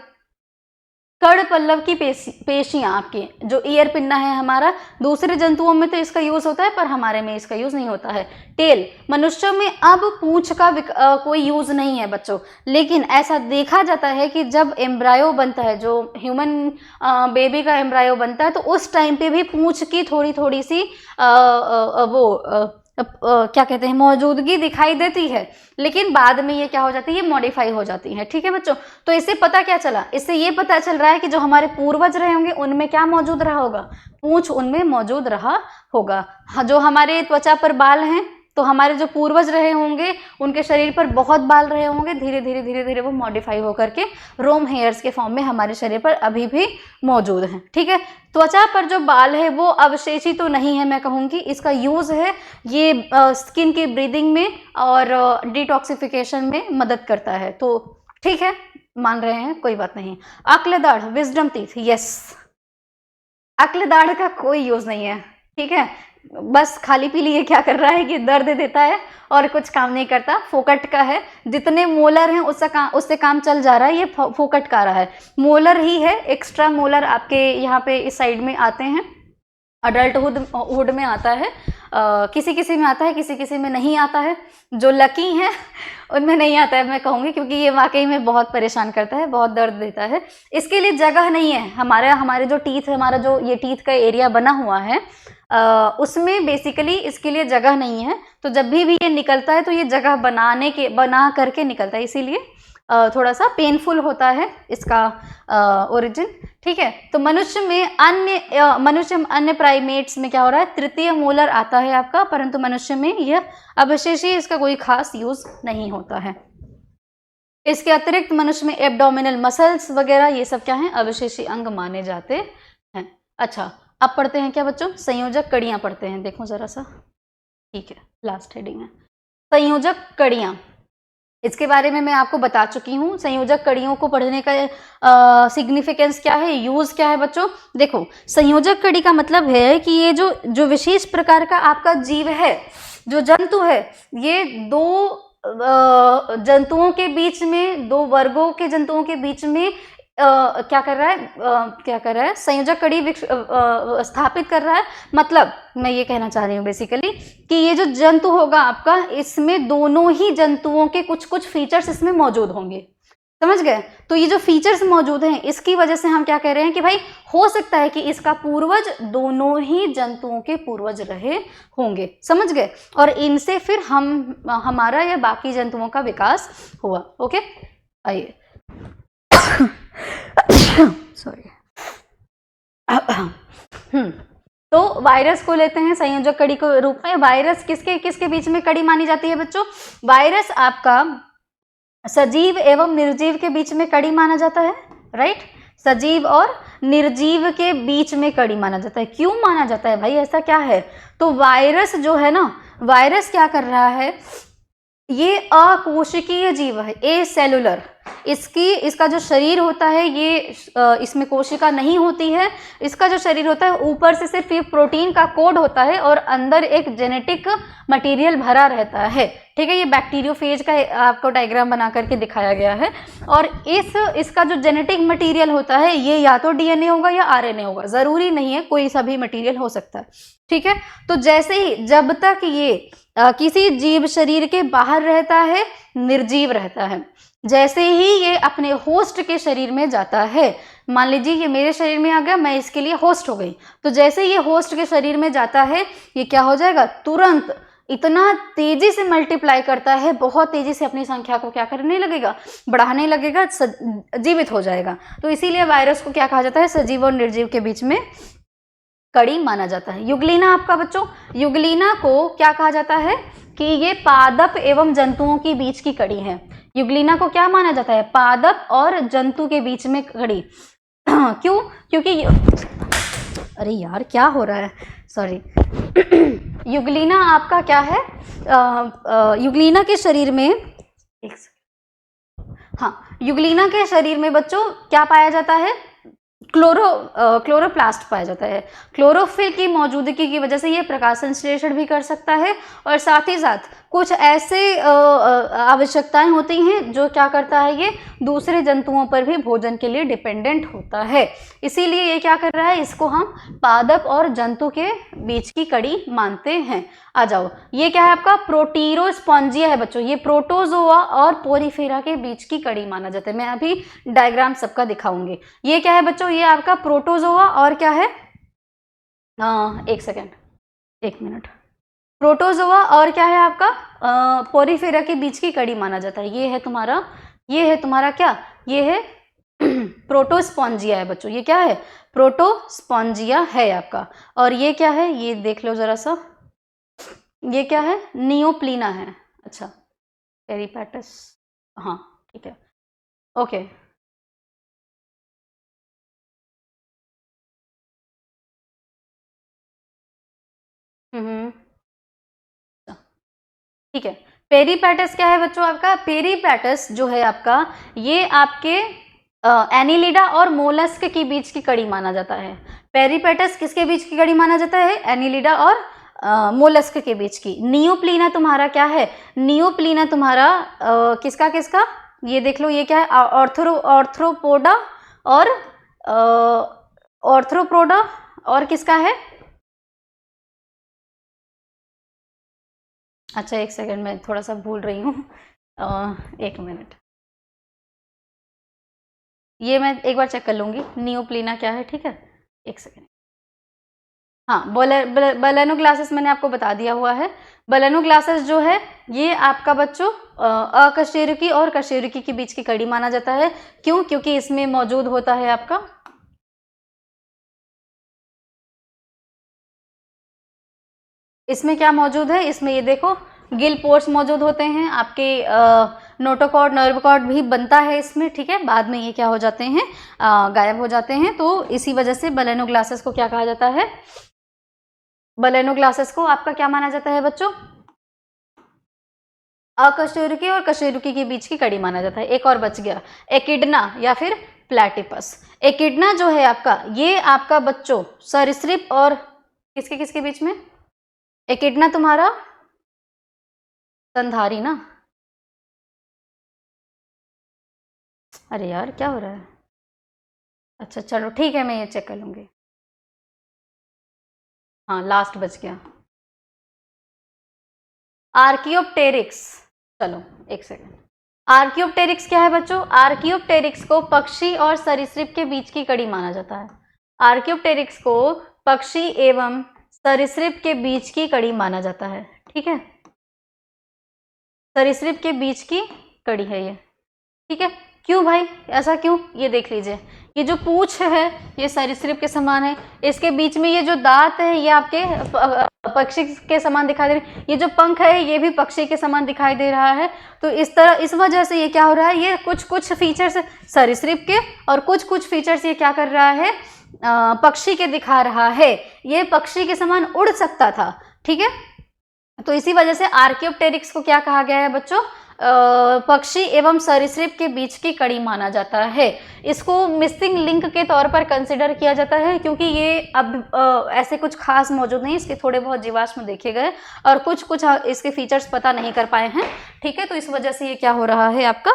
कड़ पल्लव की पेशियां आपकी, जो ईयर पिन्ना है हमारा, दूसरे जंतुओं में तो इसका यूज होता है पर हमारे में इसका यूज नहीं होता है। टेल, मनुष्यों में अब पूंछ का कोई यूज नहीं है बच्चों, लेकिन ऐसा देखा जाता है कि जब एम्ब्रायो बनता है, जो ह्यूमन बेबी का एम्ब्रायो बनता है, तो उस टाइम पे भी पूंछ की थोड़ी थोड़ी सी क्या कहते हैं, मौजूदगी दिखाई देती है, लेकिन बाद में ये क्या हो जाती है, ये मॉडिफाई हो जाती है। ठीक है बच्चों, तो इससे पता क्या चला, इससे ये पता चल रहा है कि जो हमारे पूर्वज रहे होंगे उनमें क्या मौजूद रहा होगा, पूंछ उनमें मौजूद रहा होगा। जो हमारे त्वचा पर बाल हैं, तो हमारे जो पूर्वज रहे होंगे उनके शरीर पर बहुत बाल रहे होंगे, धीरे धीरे धीरे धीरे वो मॉडिफाई होकर के रोम हेयर्स के फॉर्म में हमारे शरीर पर अभी भी मौजूद हैं। ठीक है, त्वचा पर जो बाल है वो अवशेषी तो नहीं है, मैं कहूँगी इसका यूज है, ये स्किन की ब्रीदिंग में और डिटॉक्सिफिकेशन में मदद करता है। तो ठीक है, मान रहे हैं, कोई बात नहीं। अक्ल दाढ़, विजडम टीथ, यस, अक्ल दाढ़ का कोई यूज नहीं है। ठीक है, बस खाली पीली ये क्या कर रहा है कि दर्द देता है और कुछ काम नहीं करता, फोकट का है, जितने मोलर हैं उससे काम चल जा रहा है, ये फोकट का रहा है, मोलर ही है, एक्स्ट्रा मोलर आपके यहाँ पे इस साइड में आते हैं, अडल्टहुड में आता है, किसी किसी में आता है, किसी किसी में नहीं आता है, जो लकी हैं उनमें नहीं आता है मैं कहूँगी, क्योंकि ये वाकई में बहुत परेशान करता है, बहुत दर्द देता है। इसके लिए जगह नहीं है, हमारे जो टीथ, हमारा जो ये टीथ का एरिया बना हुआ है उसमें बेसिकली इसके लिए जगह नहीं है, तो जब भी ये निकलता है तो ये जगह बना करके निकलता है, इसीलिए थोड़ा सा पेनफुल होता है इसका ओरिजिन। ठीक है, तो मनुष्य में अन्य प्राइमेट्स में क्या हो रहा है, तृतीय मोलर आता है आपका, परंतु मनुष्य में यह अवशेषी, इसका कोई खास यूज नहीं होता है। इसके अतिरिक्त मनुष्य में एब्डोमिनल मसल्स वगैरह ये सब क्या है, अवशेषी अंग माने जाते हैं। अच्छा, अब पढ़ते हैं क्या बच्चों, संयोजक कड़ियां पढ़ते हैं, देखो जरा सा। ठीक है, लास्ट हेडिंग है संयोजक कड़ियां, इसके बारे में मैं आपको बता चुकी हूँ। संयोजक कड़ियों को पढ़ने का सिग्निफिकेंस क्या है, यूज क्या है बच्चों। देखो, संयोजक कड़ी का मतलब है कि ये जो विशेष प्रकार का आपका जीव है, जो जंतु है, ये दो जंतुओं के बीच में, दो वर्गों के जंतुओं के बीच में क्या कर रहा है, संयोजक कड़ी स्थापित कर रहा है। मतलब मैं ये कहना चाह रही हूँ बेसिकली कि ये जो जंतु होगा आपका, इसमें दोनों ही जंतुओं के कुछ कुछ फीचर्स इसमें मौजूद होंगे, समझ गए। तो ये जो फीचर्स मौजूद हैं, इसकी वजह से हम क्या कह रहे हैं कि भाई हो सकता है कि इसका पूर्वज दोनों ही जंतुओं के पूर्वज रहे होंगे, समझ गए, और इनसे फिर हमारा या बाकी जंतुओं का विकास हुआ। ओके, आइए सॉरी तो वायरस को लेते हैं संयोजक कड़ी के रूप में। वायरस किसके बीच में कड़ी मानी जाती है बच्चों, वायरस आपका सजीव एवं निर्जीव के बीच में कड़ी माना जाता है, राइट, सजीव और निर्जीव के बीच में कड़ी माना जाता है। क्यों माना जाता है भाई, ऐसा क्या है, तो वायरस जो है ना, वायरस क्या कर रहा है, ये अकोशिकीय जीव है, ए सेलुलर, इसका जो शरीर होता है ये इसमें कोशिका नहीं होती है, इसका जो शरीर होता है ऊपर से सिर्फ ये प्रोटीन का कोड होता है और अंदर एक जेनेटिक मटेरियल भरा रहता है। ठीक है, ये बैक्टीरियोफेज का आपको डायग्राम बना करके दिखाया गया है, और इसका जो जेनेटिक मटेरियल होता है ये या तो डीएनए होगा या आरएनए होगा, जरूरी नहीं है, कोई सा भी मटेरियल हो सकता है। ठीक है, तो जैसे ही जब तक ये किसी जीव शरीर के बाहर रहता है, निर्जीव रहता है, जैसे ही ये अपने होस्ट के शरीर में जाता है, मान लीजिए ये मेरे शरीर में आ गया, मैं इसके लिए होस्ट हो गई, तो जैसे ये होस्ट के शरीर में जाता है, ये क्या हो जाएगा, तुरंत इतना तेजी से मल्टीप्लाई करता है, बहुत तेजी से अपनी संख्या को क्या करने लगेगा, बढ़ाने लगेगा, जीवित हो जाएगा। तो इसीलिए वायरस को क्या कहा जाता है, सजीव और निर्जीव के बीच में कड़ी माना जाता है। युगलीना आपका बच्चों, युगलीना को क्या कहा जाता है कि ये पादप एवं जंतुओं के बीच की कड़ी है। युगलीना को क्या माना जाता है, पादप और जंतु के बीच में कड़ी। क्यों, क्योंकि अरे यार क्या हो रहा है, सॉरी युगलीना आपका क्या है, युगलीना के शरीर में, युगलीना के शरीर में बच्चों क्या पाया जाता है, क्लोरोप्लास्ट पाया जाता है। क्लोरोफिल की मौजूदगी की वजह से ये प्रकाश संश्लेषण भी कर सकता है, और साथ ही साथ कुछ ऐसे आवश्यकताएं होती हैं, जो क्या करता है, ये दूसरे जंतुओं पर भी भोजन के लिए डिपेंडेंट होता है। इसीलिए ये क्या कर रहा है, इसको हम पादप और जंतु के बीच की कड़ी मानते हैं। आ जाओ, ये क्या है आपका प्रोटीरोस्पॉन्जिया है बच्चों, ये प्रोटोजोआ और पोरीफेरा के बीच की कड़ी माना जाता है। मैं अभी डायग्राम सबका दिखाऊंगी। ये क्या है बच्चों, ये आपका प्रोटोजोआ और क्या है, एक सेकेंड, एक मिनट, प्रोटोजोआ और क्या है आपका पोरीफेरा के बीच की कड़ी माना जाता है। ये है तुम्हारा क्या, ये है प्रोटोस्पॉन्जिया है बच्चों, ये क्या है, प्रोटोस्पॉन्जिया है आपका। और ये क्या है, ये देख लो जरा सा, ये क्या है, नियोप्लीना है। अच्छा, पेरिपेटस, हाँ ठीक है, ओके। ठीक है, पेरीपैटस क्या है बच्चों आपका, पेरीपैटस जो है आपका, ये आपके एनिलिडा और मोलस्क के बीच की कड़ी माना जाता है। पेरीपैटस किसके बीच की कड़ी माना जाता है, एनिलिडा और मोलस्क के बीच की। नियोप्लीना तुम्हारा क्या है, नियोप्लीना तुम्हारा किसका किसका, ये देख लो, ये क्या है, ऑर्थ्रोपोडा और ऑर्थ्रोपोडा और किसका है, अच्छा एक सेकंड, मैं थोड़ा सा भूल रही हूँ, एक मिनट, ये मैं एक बार चेक कर लूँगी नियोप्लीना क्या है, ठीक है, एक सेकंड। हाँ, बलेनो ग्लासेस मैंने आपको बता दिया हुआ है। बलेनो ग्लासेस जो है ये आपका बच्चों अकशेरुकी और कशेरुकी के बीच की कड़ी माना जाता है। क्यों, क्योंकि इसमें मौजूद होता है आपका, इसमें क्या मौजूद है, इसमें ये देखो गिल पोर्स मौजूद होते हैं आपके, नोटोकॉर्ड नर्व कॉर्ड भी बनता है इसमें, ठीक है, बाद में ये क्या हो जाते हैं, गायब हो जाते हैं। तो इसी वजह से बलेनो ग्लासेस को क्या कहा जाता है, बलेनो ग्लासेस को आपका क्या माना जाता है बच्चों, अकशेरुकी और कशेरुकी के बीच की कड़ी माना जाता है। एक और बच गया, एकिडना या फिर प्लैटिपस। एकिडना जो है आपका, ये आपका बच्चों सरीसृप और किसके किसके बीच में, एकिडना तुम्हारा स्तनधारी ना, अरे यार क्या हो रहा है, अच्छा चलो ठीक है, मैं ये चेक कर लूंगी। हाँ लास्ट बच गया, आर्कियोप्टेरिक्स, चलो एक सेकेंड। आर्कियोप्टेरिक्स क्या है बच्चों, आर्कियोप्टेरिक्स को पक्षी और सरीसृप के बीच की कड़ी माना जाता है। आर्कियोप्टेरिक्स को पक्षी एवं सरीसृप के बीच की कड़ी माना जाता है, ठीक है, सरीसृप के बीच की कड़ी है ये, ठीक है। क्यों भाई, ऐसा क्यों, ये देख लीजिए, ये जो पूंछ है ये सरीसृप के समान है, इसके बीच में ये जो दांत है ये आपके पक्षी के समान दिखाई दे रहे हैं, ये जो पंख है ये भी पक्षी के समान दिखाई दे रहा है। तो इस तरह, इस वजह से ये क्या हो रहा है, ये कुछ कुछ फीचर्स सरीसृप के और कुछ कुछ फीचर्स ये क्या कर रहा है, पक्षी के दिखा रहा है। ये पक्षी के समान उड़ सकता था, ठीक है। तो इसी वजह से आर्कियोप्टेरिक्स को क्या कहा गया है बच्चों, पक्षी एवं सरीसृप के बीच की कड़ी माना जाता है। इसको मिसिंग लिंक के तौर पर कंसिडर किया जाता है, क्योंकि ये अब ऐसे कुछ खास मौजूद नहीं, इसके थोड़े बहुत जीवाश्म देखे गए और कुछ कुछ इसके फीचर्स पता नहीं कर पाए हैं, ठीक है। तो इस वजह से ये क्या हो रहा है आपका,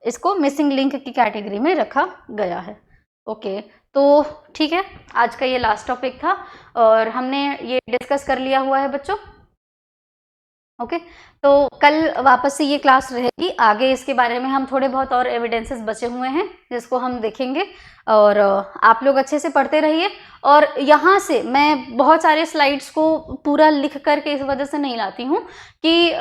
इसको मिसिंग लिंक की कैटेगरी में रखा गया है। ओके, तो ठीक है, आज का ये लास्ट टॉपिक था और हमने ये डिस्कस कर लिया हुआ है बच्चों। ओके, तो कल वापस से ये क्लास रहेगी। आगे इसके बारे में हम थोड़े बहुत और एविडेंसेस बचे हुए हैं जिसको हम देखेंगे, और आप लोग अच्छे से पढ़ते रहिए। और यहाँ से मैं बहुत सारे स्लाइड्स को पूरा लिख करके इस वजह से नहीं लाती हूँ कि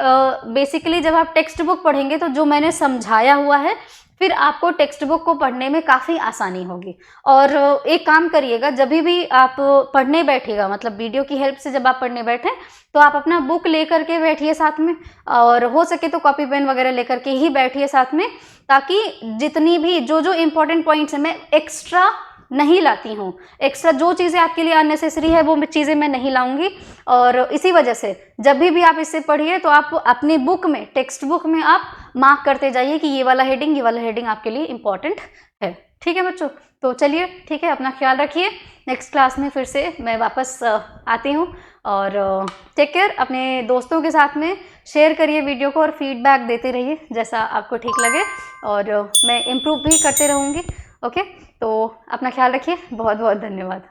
बेसिकली जब आप टेक्स्ट बुक पढ़ेंगे तो जो मैंने समझाया हुआ है फिर आपको टेक्स्ट बुक को पढ़ने में काफ़ी आसानी होगी। और एक काम करिएगा, जब भी आप पढ़ने बैठिएगा, मतलब वीडियो की हेल्प से जब आप पढ़ने बैठें तो आप अपना बुक लेकर के बैठिए साथ में, और हो सके तो कॉपी पेन वगैरह लेकर के ही बैठिए साथ में, ताकि जितनी भी जो इम्पोर्टेंट पॉइंट्स हैं मैं एक्स्ट्रा नहीं लाती हूँ, एक्स्ट्रा जो चीज़ें आपके लिए अननेसेसरी है वो चीज़ें मैं नहीं लाऊंगी। और इसी वजह से जब भी आप इससे पढ़िए तो आप अपनी बुक में, टेक्स्ट बुक में आप मार्क करते जाइए कि ये वाला हेडिंग आपके लिए इम्पॉर्टेंट है, ठीक है बच्चों। तो चलिए ठीक है, अपना ख्याल रखिए। नेक्स्ट क्लास में फिर से मैं वापस आती हूँ और टेक केयर। अपने दोस्तों के साथ में शेयर करिए वीडियो को और फीडबैक देते रहिए जैसा आपको ठीक लगे, और मैं इम्प्रूव भी करते रहूँगी। ओके, तो अपना ख्याल रखिए। बहुत बहुत धन्यवाद।